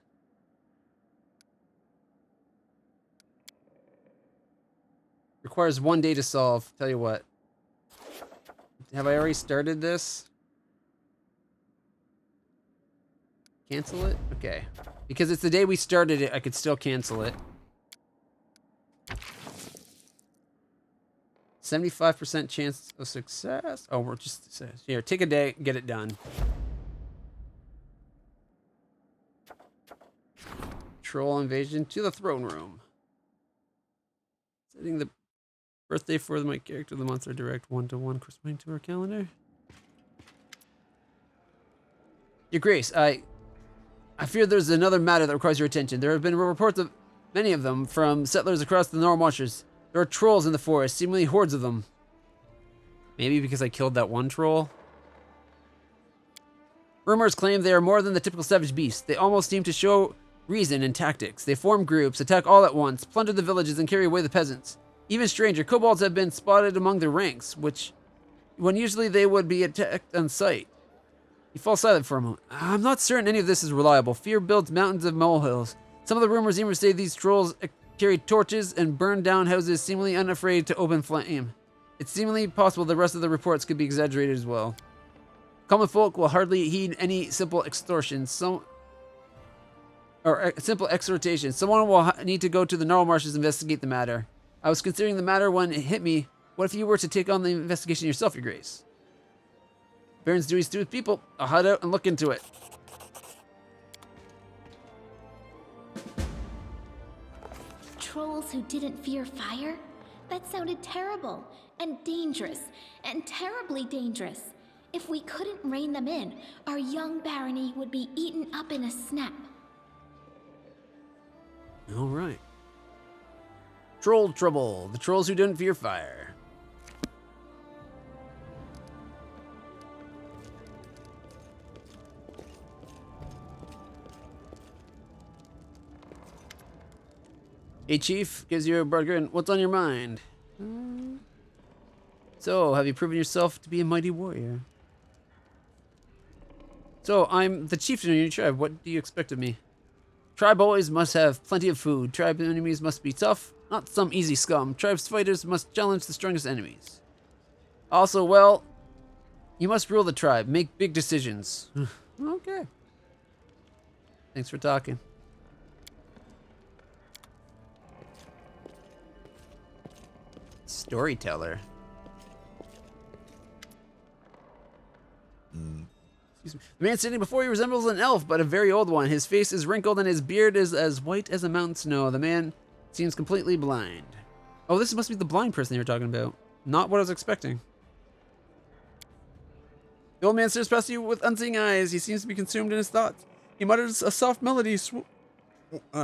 requires 1 day to solve. Tell you what. Have I already started this? Cancel it? Okay. Because it's the day we started it, I could still cancel it. 75% chance of success. Oh, we're just here. Take a day, get it done. Troll invasion to the throne room. Setting the birthday for my character of the month or direct 1-to-1 corresponding to our calendar. Your Grace, I fear there's another matter that requires your attention. There have been reports of many of them from settlers across the North Marshes. There are trolls in the forest, seemingly hordes of them. Maybe because I killed that one troll? Rumors claim they are more than the typical savage beast. They almost seem to show reason and tactics. They form groups, attack all at once, plunder the villages, and carry away the peasants. Even stranger, kobolds have been spotted among their ranks, when usually they would be attacked on sight. He falls silent for a moment. I'm not certain any of this is reliable. Fear builds mountains of molehills. Some of the rumors even say these trolls carry torches and burn down houses, seemingly unafraid to open flame. It's seemingly possible the rest of the reports could be exaggerated as well. Common folk will hardly heed any simple extortion. Or simple exhortation. Someone will need to go to the Gnarl Marshes and investigate the matter. I was considering the matter when it hit me. What if you were to take on the investigation yourself, Your Grace? Baron's duties to his people. I'll head out and look into it. Trolls who didn't fear fire? That sounded terrible, and dangerous, and terribly dangerous. If we couldn't rein them in, our young barony would be eaten up in a snap. All right. Troll trouble. The trolls who didn't fear fire. Hey, Chief. Gives you a burger and what's on your mind? So, have you proven yourself to be a mighty warrior? So, I'm the chieftain of your tribe. What do you expect of me? Tribe always must have plenty of food. Tribe enemies must be tough, not some easy scum. Tribe's fighters must challenge the strongest enemies. Also, well, you must rule the tribe. Make big decisions. Okay. Thanks for talking. Storyteller. Excuse me. The man standing before you resembles an elf, but a very old one. His face is wrinkled and his beard is as white as a mountain snow. The man seems completely blind. Oh, this must be the blind person you were talking about. Not what I was expecting. The old man stares past you with unseeing eyes. He seems to be consumed in his thoughts. He mutters a soft melody,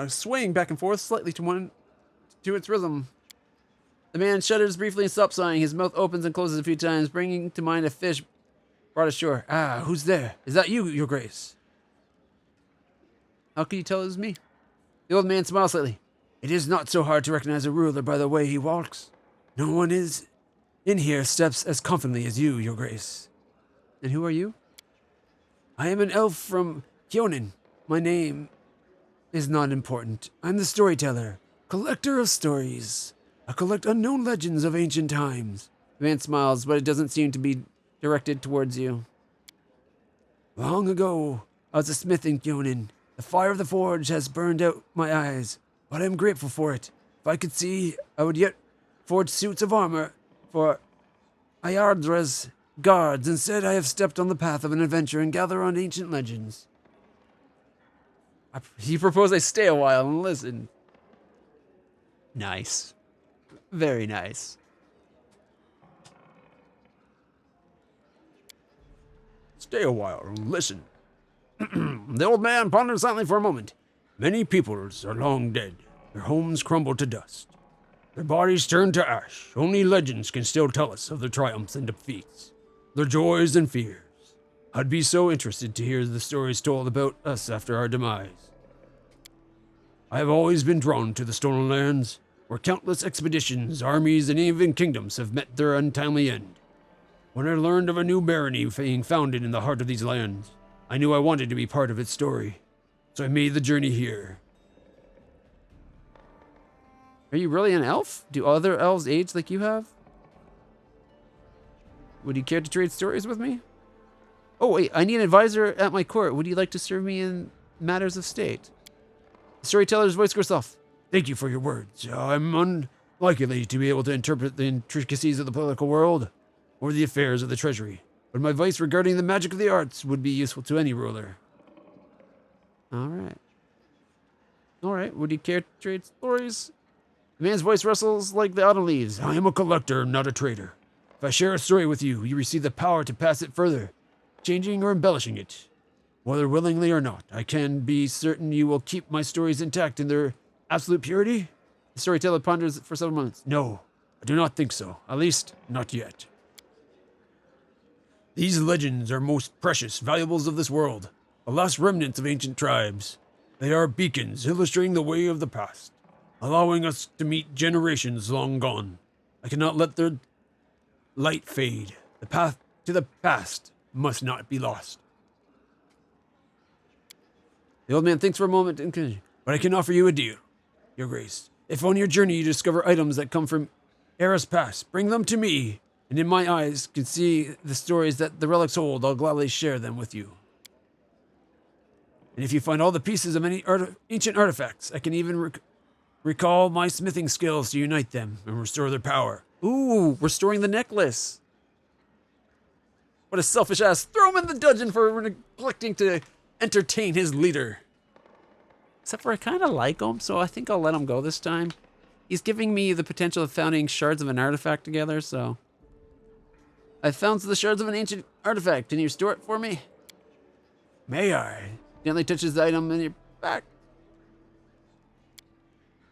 swaying back and forth slightly to its rhythm. The man shudders briefly and stops sighing. His mouth opens and closes a few times, bringing to mind a fish brought ashore. Ah, who's there? Is that you, Your Grace? How can you tell it was me? The old man smiles slightly. It is not so hard to recognize a ruler by the way he walks. No one is in here steps as confidently as you, Your Grace. And who are you? I am an elf from Kyonin. My name is not important. I'm the storyteller, collector of stories. I collect unknown legends of ancient times. The man smiles, but it doesn't seem to be directed towards you. Long ago, I was a smith in Kyonin. The fire of the forge has burned out my eyes, but I am grateful for it. If I could see, I would yet forge suits of armor for Ayardra's guards. Instead, I have stepped on the path of an adventure and gather on ancient legends. He proposed I stay a while and listen. Nice. Very nice. Stay a while and listen. The old man pondered silently for a moment. Many peoples are long dead. Their homes crumble to dust. Their bodies turn to ash. Only legends can still tell us of their triumphs and defeats, their joys and fears. I'd be so interested to hear the stories told about us after our demise. I have always been drawn to the Stolen Lands, where countless expeditions, armies, and even kingdoms have met their untimely end. When I learned of a new barony being founded in the heart of these lands, I knew I wanted to be part of its story, so I made the journey here. Are you really an elf? Do other elves age like you have? Would you care to trade stories with me? Oh, wait, I need an advisor at my court. Would you like to serve me in matters of state? The storyteller's voice goes off. Thank you for your words. I'm unlikely to be able to interpret the intricacies of the political world or the affairs of the treasury, but my advice regarding the magic of the arts would be useful to any ruler. All right. All right, would you care to trade stories? The man's voice rustles like the autumn leaves. I am a collector, not a trader. If I share a story with you, you receive the power to pass it further, changing or embellishing it. Whether willingly or not, I can be certain you will keep my stories intact in their absolute purity? The storyteller ponders for several moments. No, I do not think so. At least, not yet. These legends are most precious valuables of this world, the last remnants of ancient tribes. They are beacons illustrating the way of the past, allowing us to meet generations long gone. I cannot let their light fade. The path to the past must not be lost. The old man thinks for a moment and continues. But I can offer you a deal, your grace. If on your journey you discover items that come from eras past, bring them to me, and in my eyes can see the stories that the relics hold, I'll gladly share them with you. And if you find all the pieces of many ancient artifacts, I can even recall my smithing skills to unite them and restore their power. Ooh, restoring the necklace. What a selfish ass. Throw him in the dungeon for neglecting to entertain his leader. Except for I kind of like him, so I think I'll let him go this time. He's giving me the potential of finding shards of an artifact together, so... I found the shards of an ancient artifact. Can you restore it for me? May I? Gently touches the item in your back.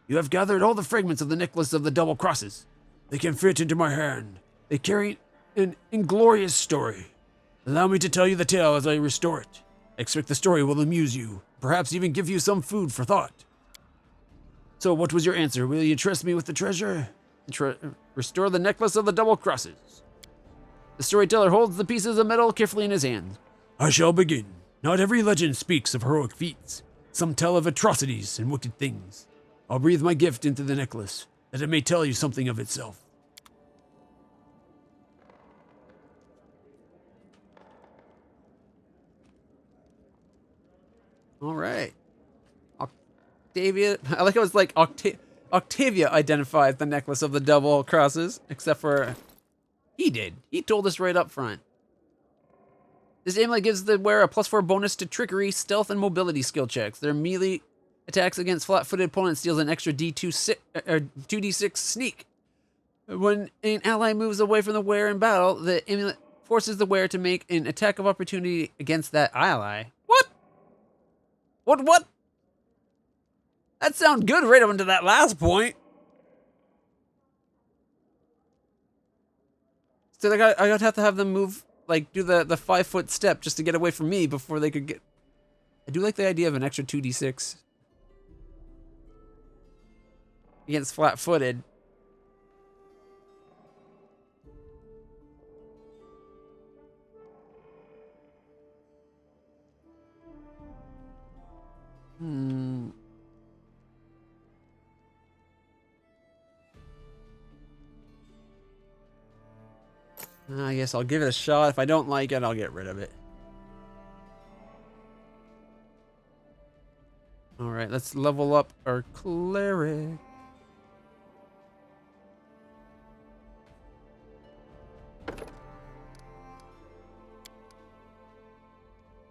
You have gathered all the fragments of the necklace of the double crosses. They can fit into my hand. They carry an inglorious story. Allow me to tell you the tale as I restore it. I expect the story will amuse you, perhaps even give you some food for thought. So what was your answer? Will you trust me with the treasure? Restore the necklace of the double crosses. The storyteller holds the pieces of metal carefully in his hand. I shall begin. Not every legend speaks of heroic feats. Some tell of atrocities and wicked things. I'll breathe my gift into the necklace, that it may tell you something of itself. All right. Octavia, I like how it's like Octavia identified the necklace of the double crosses, except for he did. He told us right up front. This amulet gives the wearer a +4 bonus to trickery, stealth, and mobility skill checks. Their melee attacks against flat-footed opponents deals an extra 2d6 sneak. When an ally moves away from the wearer in battle, the amulet forces the wearer to make an attack of opportunity against that ally. What? What? That sounds good right up until that last point. So like I'd have to have them move, like do the 5-foot step just to get away from me before they could get... I do like the idea of an extra 2d6 against flat-footed. I guess I'll give it a shot. If I don't like it, I'll get rid of it. Alright, let's level up our cleric.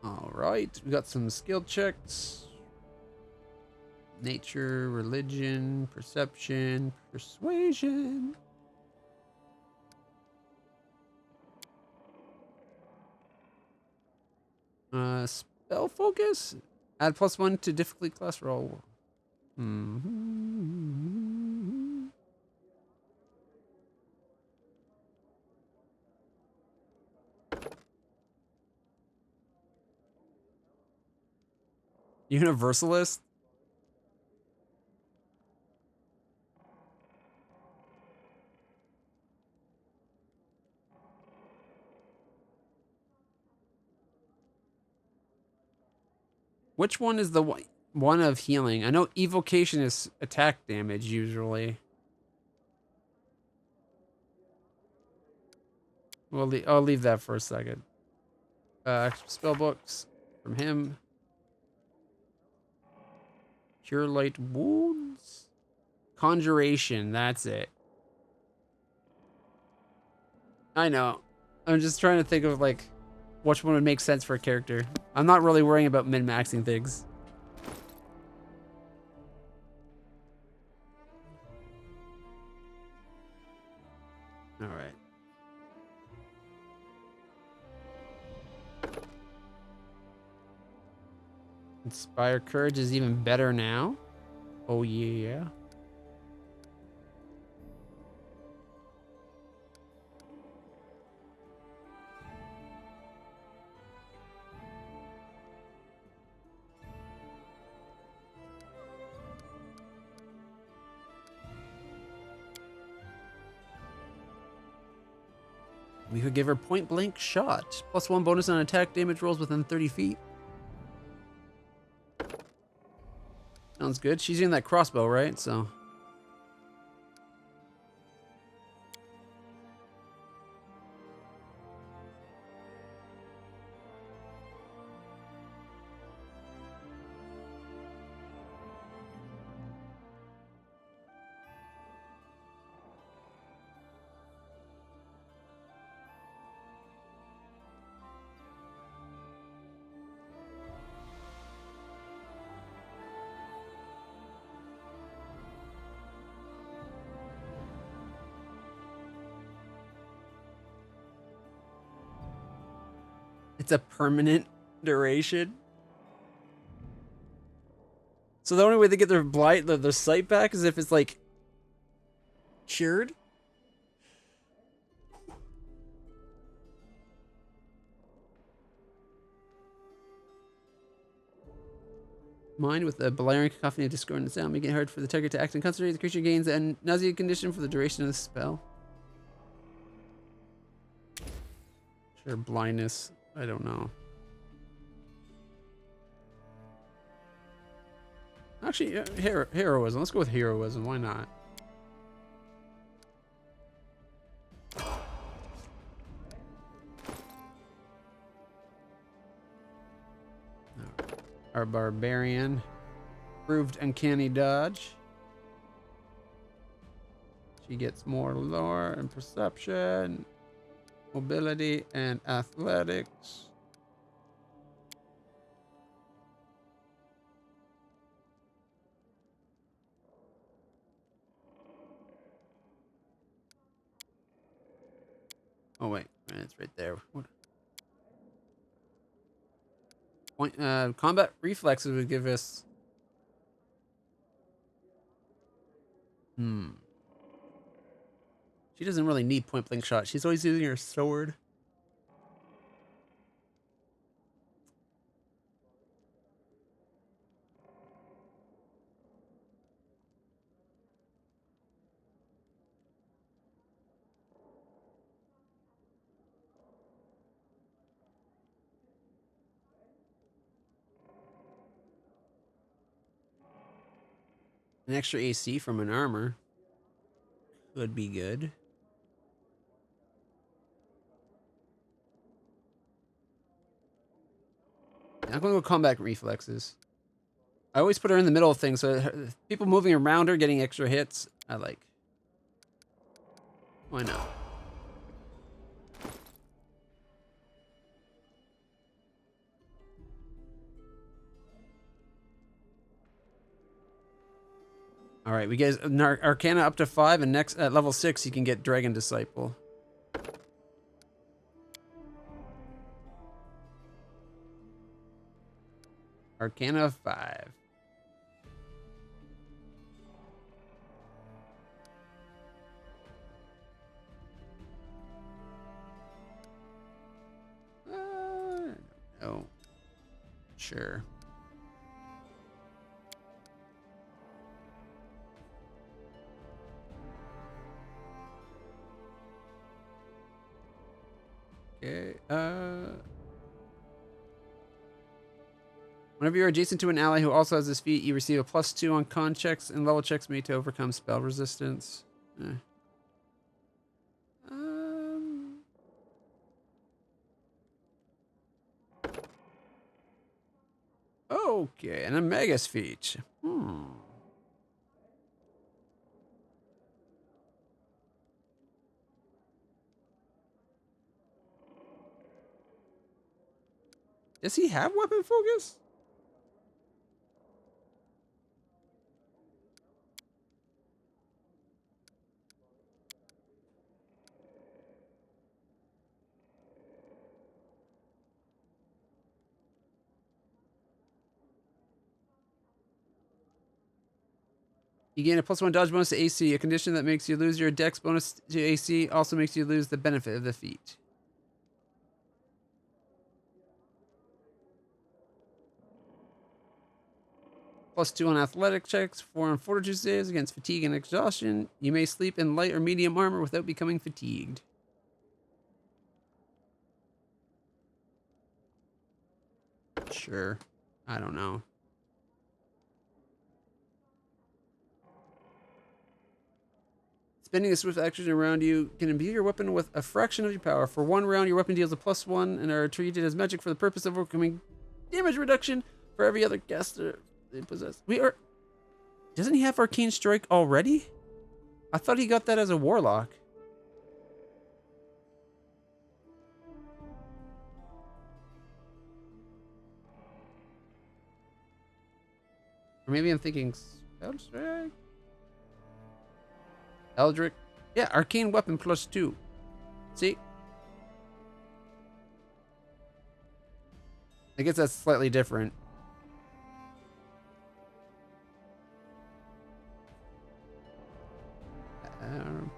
Alright, we got some skill checks. Nature, religion, perception, persuasion. Spell focus? Add +1 to difficulty class roll. Universalist? Which one is the one of healing. I know evocation is attack damage usually. I'll leave that for a second. Spell books from him. Cure light wounds. Conjuration, that's it. I know. I'm just trying to think of like which one would make sense for a character. I'm not really worrying about min-maxing things. All right. Inspire courage is even better now. Oh yeah. We could give her point blank shot. +1 bonus on attack damage rolls within 30 feet. Sounds good. She's using that crossbow, right? So. It's a permanent duration. So the only way they get their blight, their sight back, is if it's like cured. Mind with a blaring cacophony of discordant sound, making it hard for the target to act and concentrate. The creature gains a nausea condition for the duration of the spell. Sure, blindness. I don't know. Actually, heroism. Let's go with heroism. Why not? Our barbarian. Proved uncanny dodge. She gets more lore and perception, mobility, and athletics. Oh wait, it's right there. What? Point, combat reflexes would give us. She doesn't really need point blank shot. She's always using her sword. An extra AC from an armor would be good. I'm gonna go combat reflexes. I always put her in the middle of things, so people moving around her getting extra hits, I like. Why not? All right, we get Arcana up to 5, and next at level 6 you can get Dragon Disciple. Arcana 5. No. Sure. Okay, Whenever you're adjacent to an ally who also has this feat, you receive a +2 on con checks and level checks made to overcome spell resistance. Eh. Okay, and a Magus feat. Does he have weapon focus? You gain a +1 dodge bonus to AC. A condition that makes you lose your dex bonus to AC also makes you lose the benefit of the feat. +2 on athletic checks, 4 on fortitude saves against fatigue and exhaustion. You may sleep in light or medium armor without becoming fatigued. Sure. I don't know. Spending a swift action around you can imbue your weapon with a fraction of your power. For 1 round, your weapon deals a +1 and are treated as magic for the purpose of overcoming damage reduction for every other caster they possess. Doesn't he have Arcane Strike already? I thought he got that as a warlock. Or maybe I'm thinking Spell Strike? Eldritch. Yeah, Arcane Weapon +2. See? I guess that's slightly different.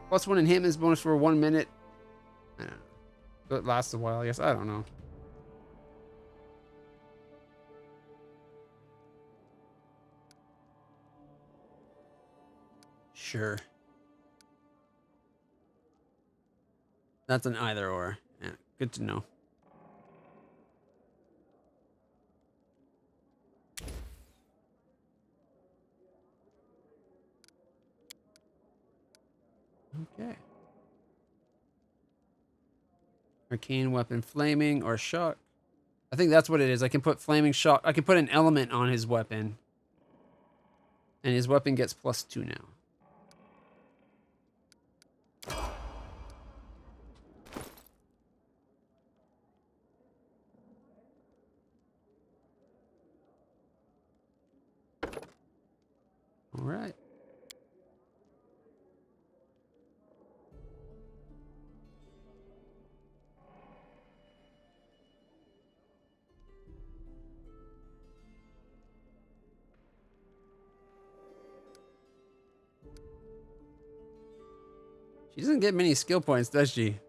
+1 enhancement bonus for 1 minute. I don't know. It lasts a while, I guess. I don't know. Sure. That's an either or. Yeah, good to know. Okay. Arcane Weapon, Flaming, or Shock. I think that's what it is. I can put Flaming Shock. I can put an element on his weapon. And his weapon gets +2 now. All right. She doesn't get many skill points, does she?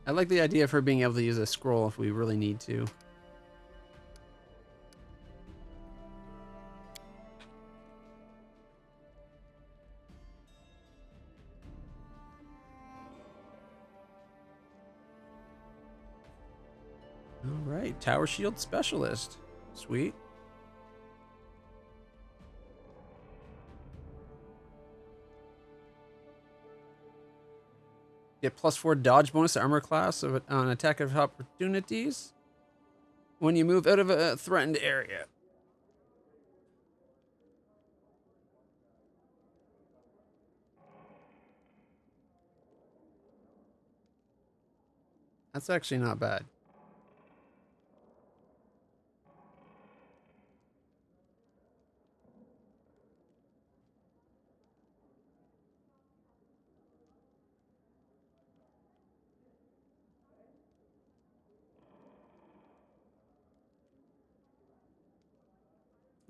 I like the idea of her being able to use a scroll if we really need to. All right, Tower Shield Specialist. Sweet. Get +4 dodge bonus to armor class on attack of opportunities when you move out of a threatened area. That's actually not bad.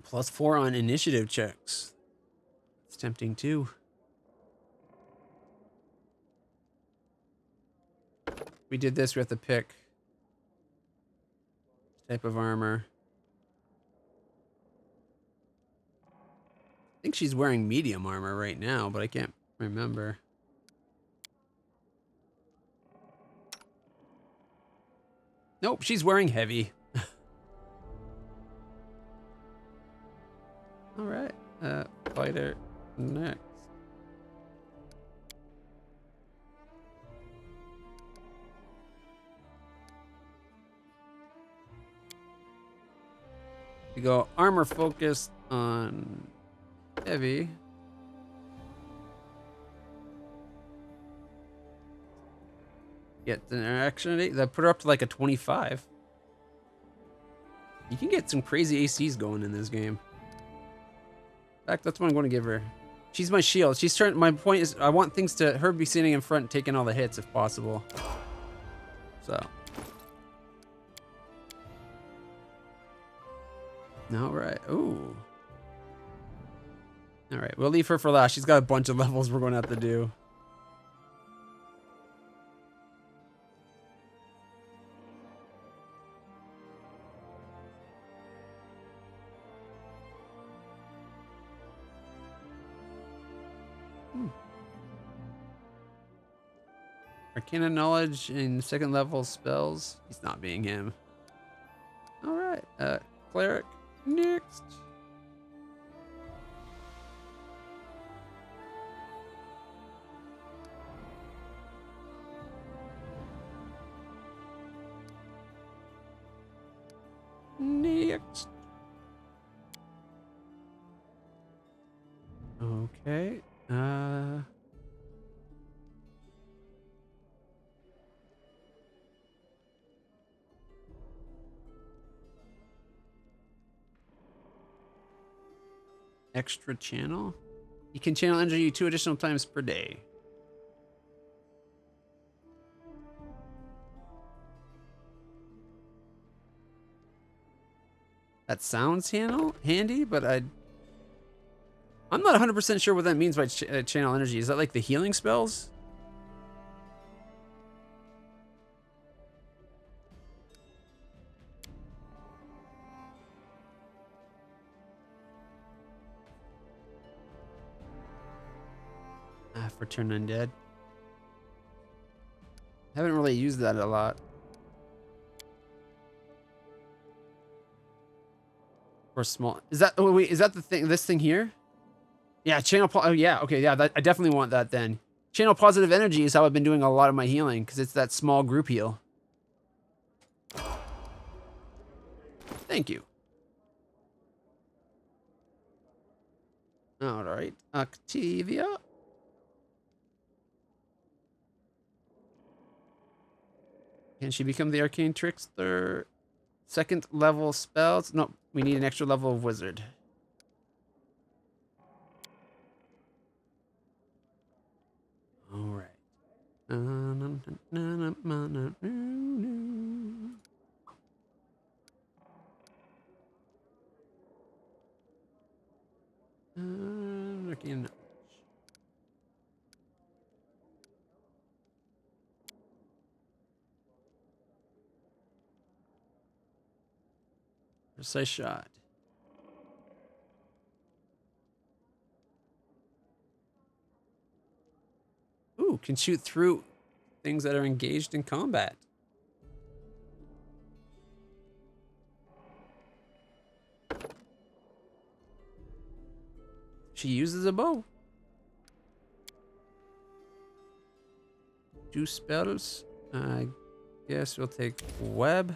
+4 on initiative checks. It's tempting too. We did this, we have to pick type of armor. I think she's wearing medium armor right now, but I can't remember. Nope, she's wearing heavy. All right, fighter next. We go armor focused on heavy. Get the interaction rate. That put her up to like a 25. You can get some crazy ACs going in this game. In fact, that's what I'm going to give her. She's my shield. She's trying. My point is, I want things to her be sitting in front, taking all the hits if possible. So. All right. Ooh. All right. We'll leave her for last. She's got a bunch of levels we're going to have to do. Arcane knowledge in second level spells. He's not being him. All right. Cleric next. Next. Okay. Extra channel. You can channel energy 2 additional times per day. That sounds handy, but I'm not 100% sure what that means by channel energy. Is that like the healing spells? For turn undead. Haven't really used that a lot. Or small. Is that? Oh wait, is that the thing? This thing here? Yeah, channel. Oh yeah. Okay, yeah. I definitely want that then. Channel positive energy is how I've been doing a lot of my healing because it's that small group heal. Thank you. All right, Octavio. Can she become the Arcane Trickster? Second level spells? No, we need an extra level of wizard. All right. Arcane. Precise shot. Ooh, can shoot through things that are engaged in combat. She uses a bow. 2 spells. I guess we'll take web.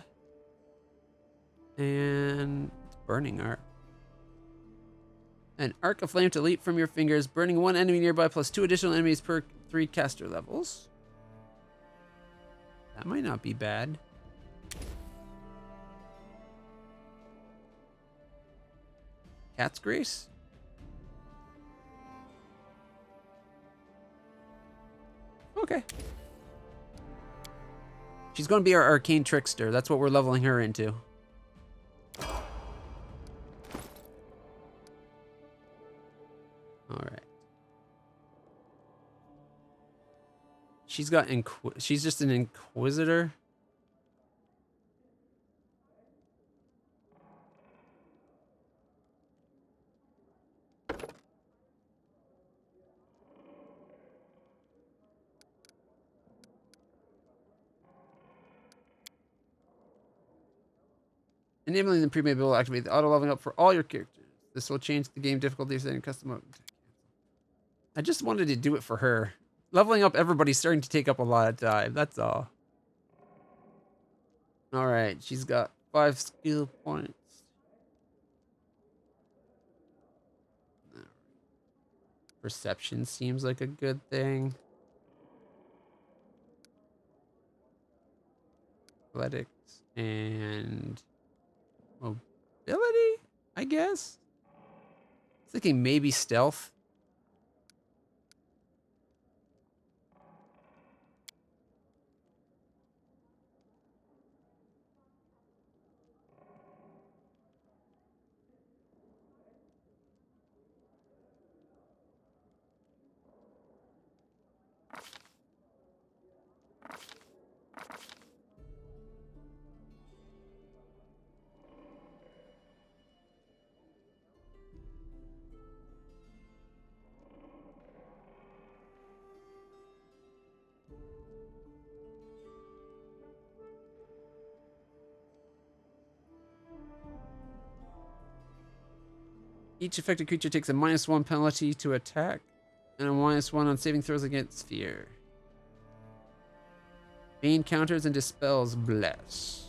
And burning arc. An arc of flame to leap from your fingers, burning 1 enemy nearby plus 2 additional enemies per 3 caster levels. That might not be bad. Cat's Grace? Okay. She's going to be our Arcane Trickster. That's what we're leveling her into. All right. She's got she's just an Inquisitor. Enabling the pre-made will activate the auto leveling up for all your characters. This will change the game difficulty setting custom mode. I just wanted to do it for her. Leveling up everybody's starting to take up a lot of time. That's all. All right, she's got 5 skill points. Perception seems like a good thing. Athletics and mobility, I guess. Thinking maybe stealth. Each affected creature takes a -1 penalty to attack and a -1 on saving throws against fear. Bane counters and dispels bless.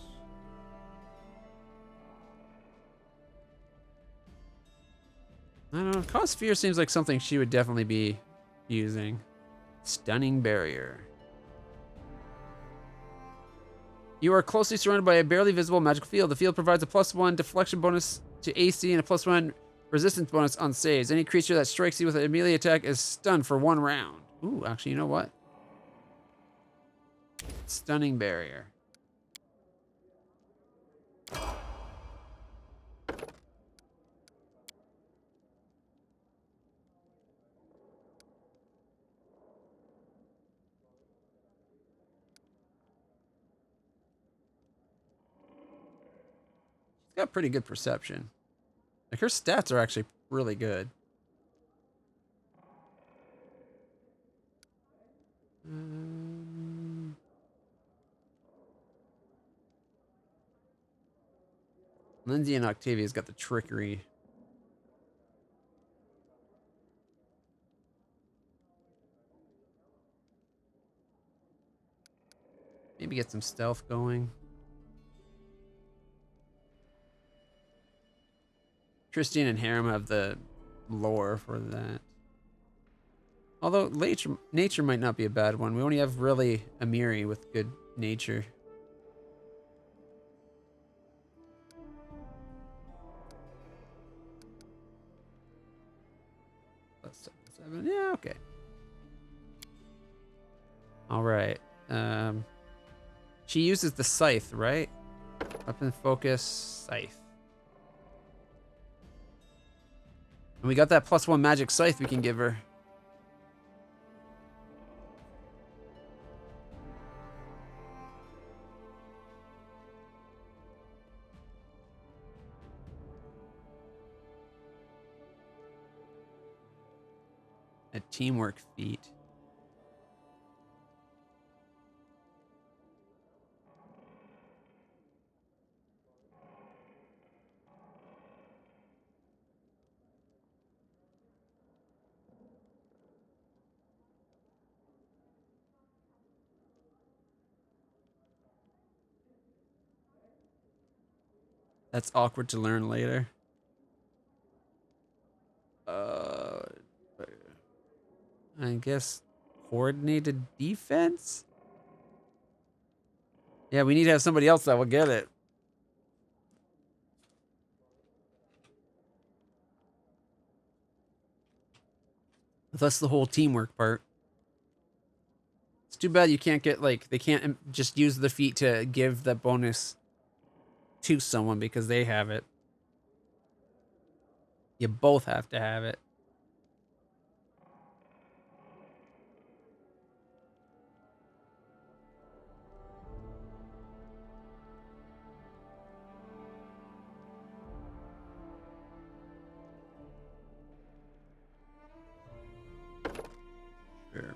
I don't know. Cause fear seems like something she would definitely be using. Stunning barrier. You are closely surrounded by a barely visible magical field. The field provides a +1 deflection bonus to AC and a +1 resistance bonus on saves. Any creature that strikes you with a melee attack is stunned for 1 round. Ooh, actually, you know what? Stunning barrier. She's got pretty good perception. Like, her stats are actually really good. Lindsay and Octavia's got the trickery. Maybe get some stealth going. Tristan and Harem have the lore for that. Although nature might not be a bad one. We only have really Amiri with good nature. +7. Yeah, okay. All right. She uses the scythe, right? Weapon focus, scythe. And we got that +1 magic scythe we can give her. A teamwork feat. That's awkward to learn later. I guess coordinated defense? Yeah, we need to have somebody else that will get it. That's the whole teamwork part. It's too bad you can't get, like, they can't just use the feat to give the bonus to someone because they have it. You both have to have it. Sure.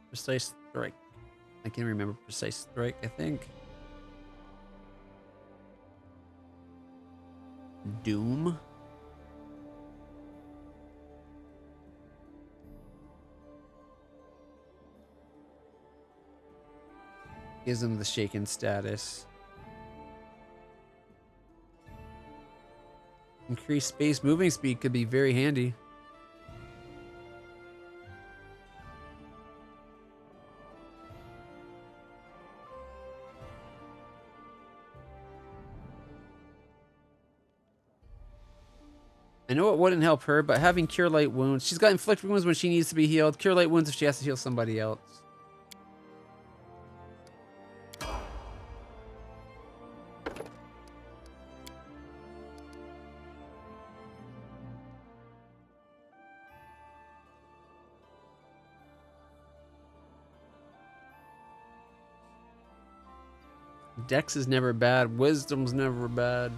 Precise strike. I can't remember precise strike, I think. Doom. Gives him the shaken status. Increased space moving speed could be very handy. I know it wouldn't help her, but having Cure Light Wounds... She's got Inflict Wounds when she needs to be healed. Cure Light Wounds if she has to heal somebody else. Dex is never bad. Wisdom's never bad.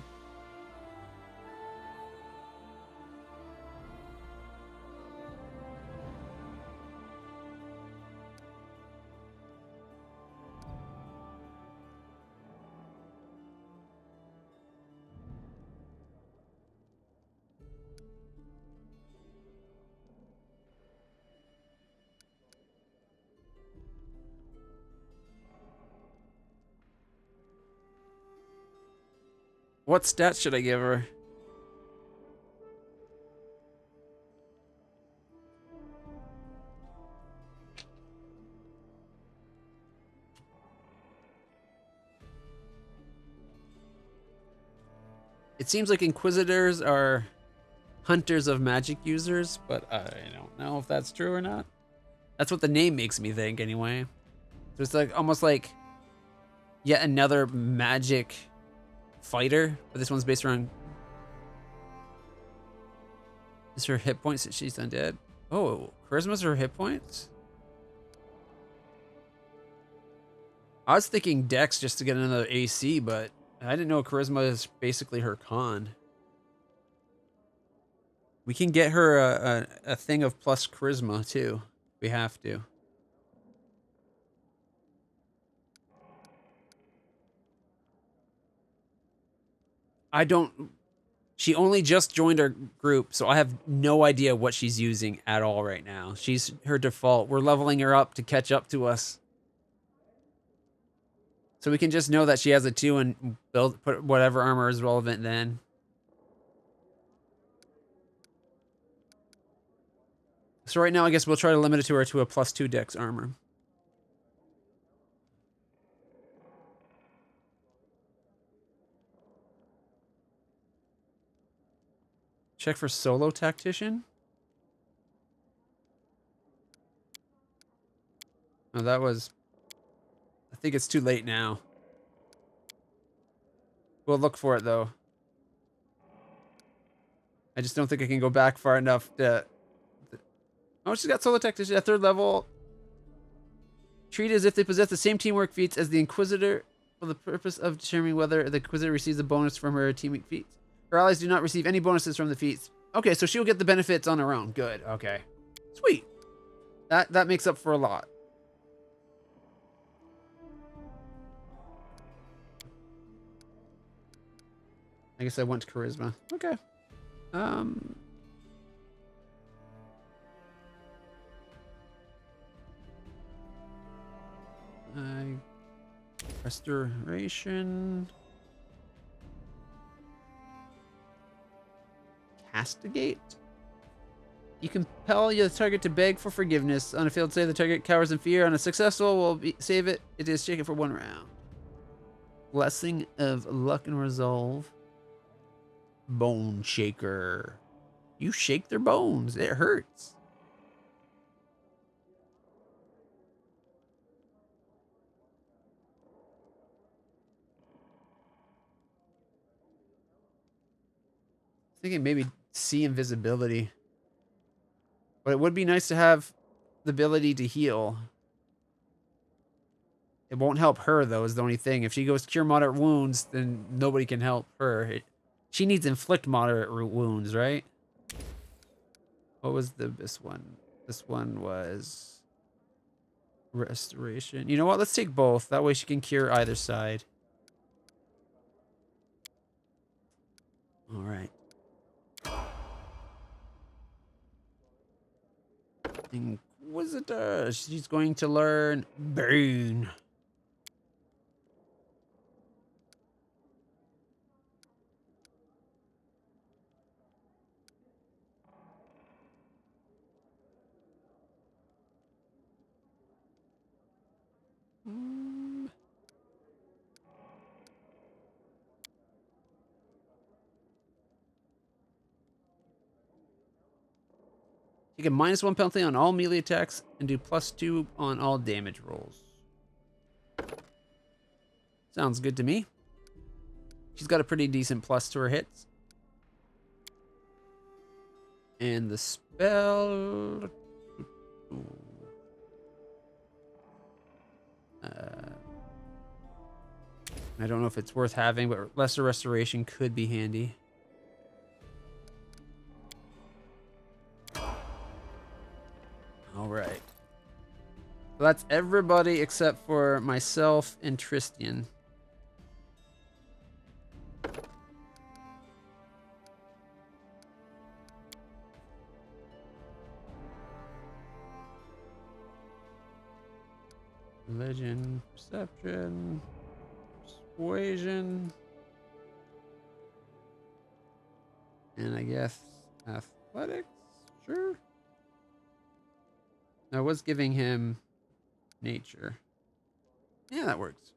What stats should I give her? It seems like Inquisitors are hunters of magic users, but I don't know if that's true or not. That's what the name makes me think anyway. So it's like almost like yet another magic fighter, but this one's based around... Is her hit points that she's undead? Oh, charisma's her hit points? I was thinking Dex just to get another AC, but I didn't know charisma is basically her con. We can get her a thing of plus charisma too. We have to. I don't... She only just joined our group, so I have no idea what she's using at all right now. She's her default. We're leveling her up to catch up to us. So we can just know that she has a 2 and put whatever armor is relevant then. So right now, I guess we'll try to limit it to her to a +2 dex armor. Check for solo tactician. Oh, that was... I think it's too late now. We'll look for it, though. I just don't think I can go back far enough to... Oh, she's got solo tactician at 3rd level. Treat as if they possess the same teamwork feats as the Inquisitor for the purpose of determining whether the Inquisitor receives a bonus from her teamwork feats. Her allies do not receive any bonuses from the feats. Okay, so she'll get the benefits on her own. Good, okay. Sweet. That makes up for a lot. I guess I went to charisma. Okay. Restoration. Castigate. You compel the target to beg for forgiveness. On a failed save, the target cowers in fear. On a successful, save it. It is shaken for 1 round. Blessing of luck and resolve. Bone shaker. You shake their bones. It hurts. Thinking maybe see invisibility. But it would be nice to have the ability to heal. It won't help her, though, is the only thing. If she goes cure moderate wounds, then nobody can help her. She needs inflict moderate wounds, right? What was this one? This one was restoration. You know what? Let's take both. That way she can cure either side. All right. Inquisitor. She's going to learn Bane. You get -1 penalty on all melee attacks and do +2 on all damage rolls. Sounds good to me. She's got a pretty decent plus to her hits. And the spell... I don't know if it's worth having, but Lesser Restoration could be handy. All right. So that's everybody except for myself and Tristan. Religion, perception, persuasion, and I guess athletics. Sure. I was giving him nature. Yeah, that works.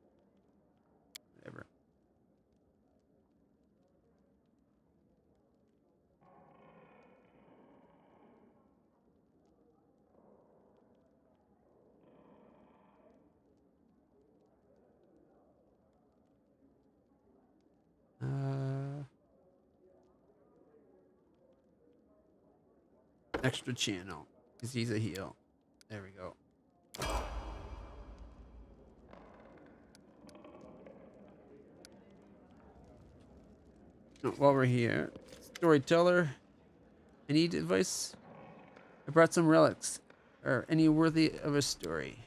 Whatever. Extra channel, because he's a heal. There we go. Oh, while we're here, storyteller, any advice? I brought some relics. Are any worthy of a story?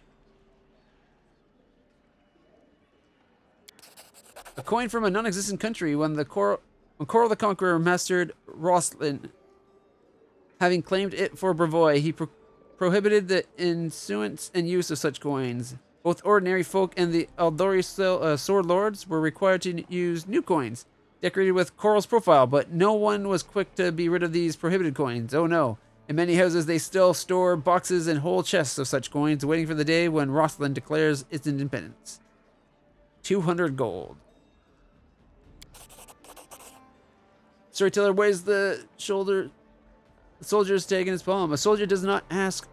A coin from a non-existent country when Coral the Conqueror mastered Rosslyn. Having claimed it for Bravoy, he prohibited the issuance and use of such coins. Both ordinary folk and the Aldori sword lords were required to use new coins, decorated with Coral's profile, but no one was quick to be rid of these prohibited coins. Oh no. In many houses, they still store boxes and whole chests of such coins, waiting for the day when Rosslyn declares its independence. 200 gold. Storyteller weighs the shoulder. The soldier is taking his poem. A soldier does not ask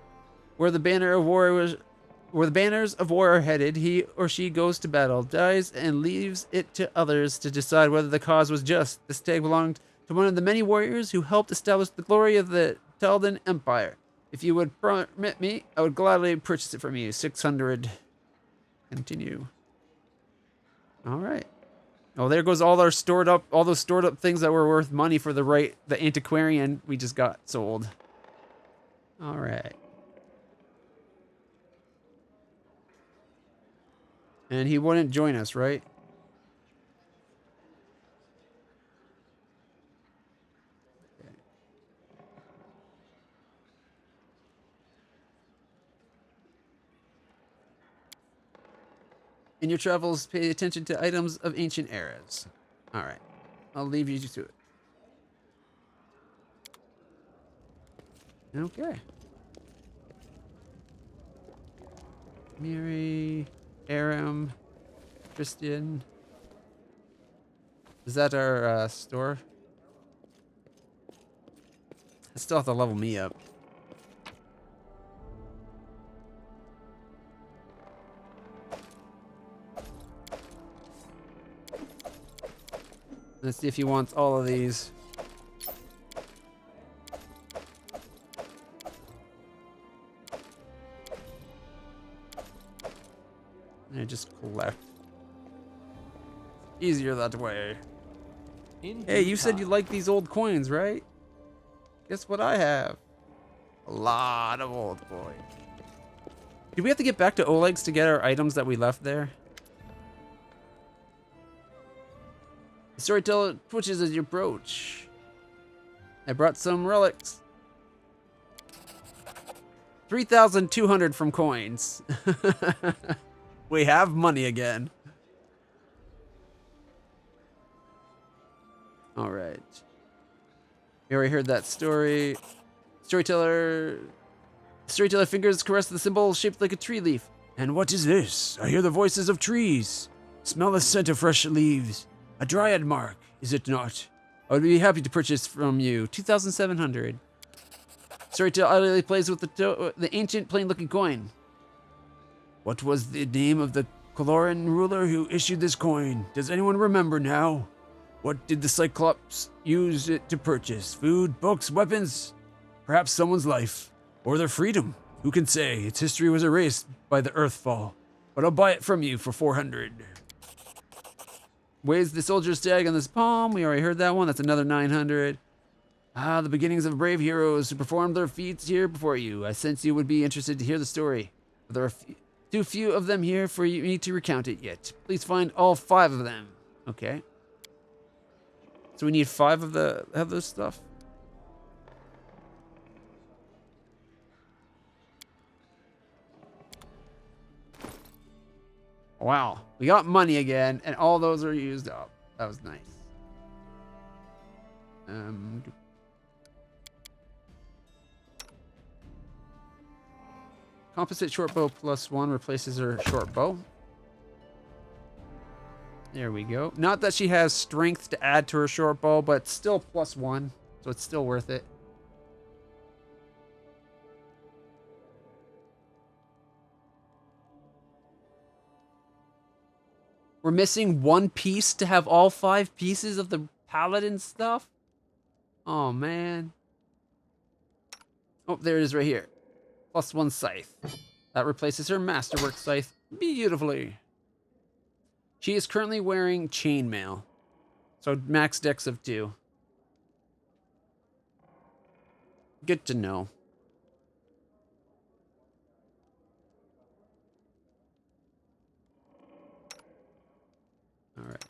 where the banners of war are headed. He or she goes to battle, dies, and leaves it to others to decide whether the cause was just. This tag belonged to one of the many warriors who helped establish the glory of the Taldan Empire. If you would permit me, I would gladly purchase it from you. 600. Continue. All right. Oh, there goes all those stored up things that were worth money for the antiquarian we just got sold. All right. And he wouldn't join us, right? Okay. In your travels, pay attention to items of ancient eras. All right. I'll leave you to it. Okay. Miri, Aram, Christian. Is that our store? I still have to level me up. Let's see if he wants all of these. And just collect. Easier that way. Hey, you said you like these old coins, right? Guess what I have? A lot of old coins. Do we have to get back to Oleg's to get our items that we left there? The storyteller twitches as you approach. I brought some relics. 3,200 from coins. We have money again. All right. We already heard that story. Storyteller fingers caress the symbol shaped like a tree leaf. And what is this? I hear the voices of trees. Smell the scent of fresh leaves. A dryad mark, is it not? I would be happy to purchase from you. 2,700. Storyteller utterly plays with the ancient, plain-looking coin. What was the name of the Coloran ruler who issued this coin? Does anyone remember now? What did the Cyclops use it to purchase? Food, books, weapons? Perhaps someone's life. Or their freedom. Who can say? Its history was erased by the Earthfall. But I'll buy it from you for 400. Weighs the soldier's tag on this palm. We already heard that one. That's another 900. Ah, the beginnings of brave heroes who performed their feats here before you. I sense you would be interested to hear the story. But there are too few of them here for me to recount it yet. Please find all 5 of them. Okay. So we need 5 of those stuff. Wow, we got money again, and all those are used up. That was nice. Composite short bow +1 replaces her short bow. There we go. Not that she has strength to add to her short bow, but still +1, so it's still worth it. We're missing 1 piece to have all 5 pieces of the paladin stuff? Oh, man. Oh, there it is right here. +1 scythe. That replaces her masterwork scythe beautifully. She is currently wearing chainmail. So max dex of 2. Good to know. All right.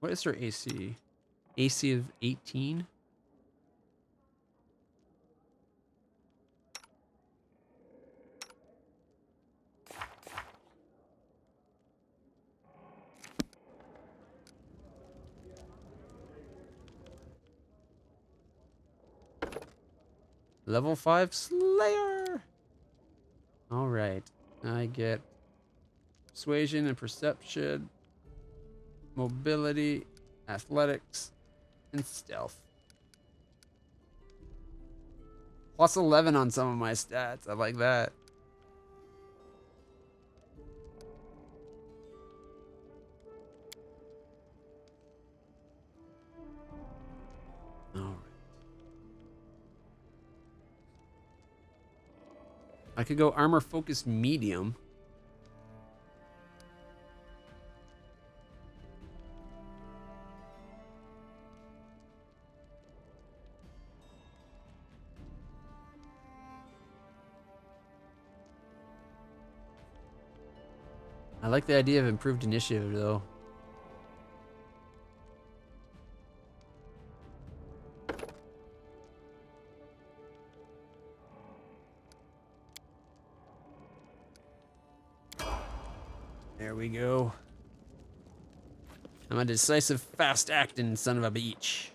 What is her AC? AC of 18? Level 5 Slayer! Alright. I get persuasion and perception, mobility, athletics, and stealth. +11 on some of my stats. I like that. Alright. I could go armor focused medium. I like the idea of improved initiative, though. There we go. I'm a decisive, fast-acting son of a beach.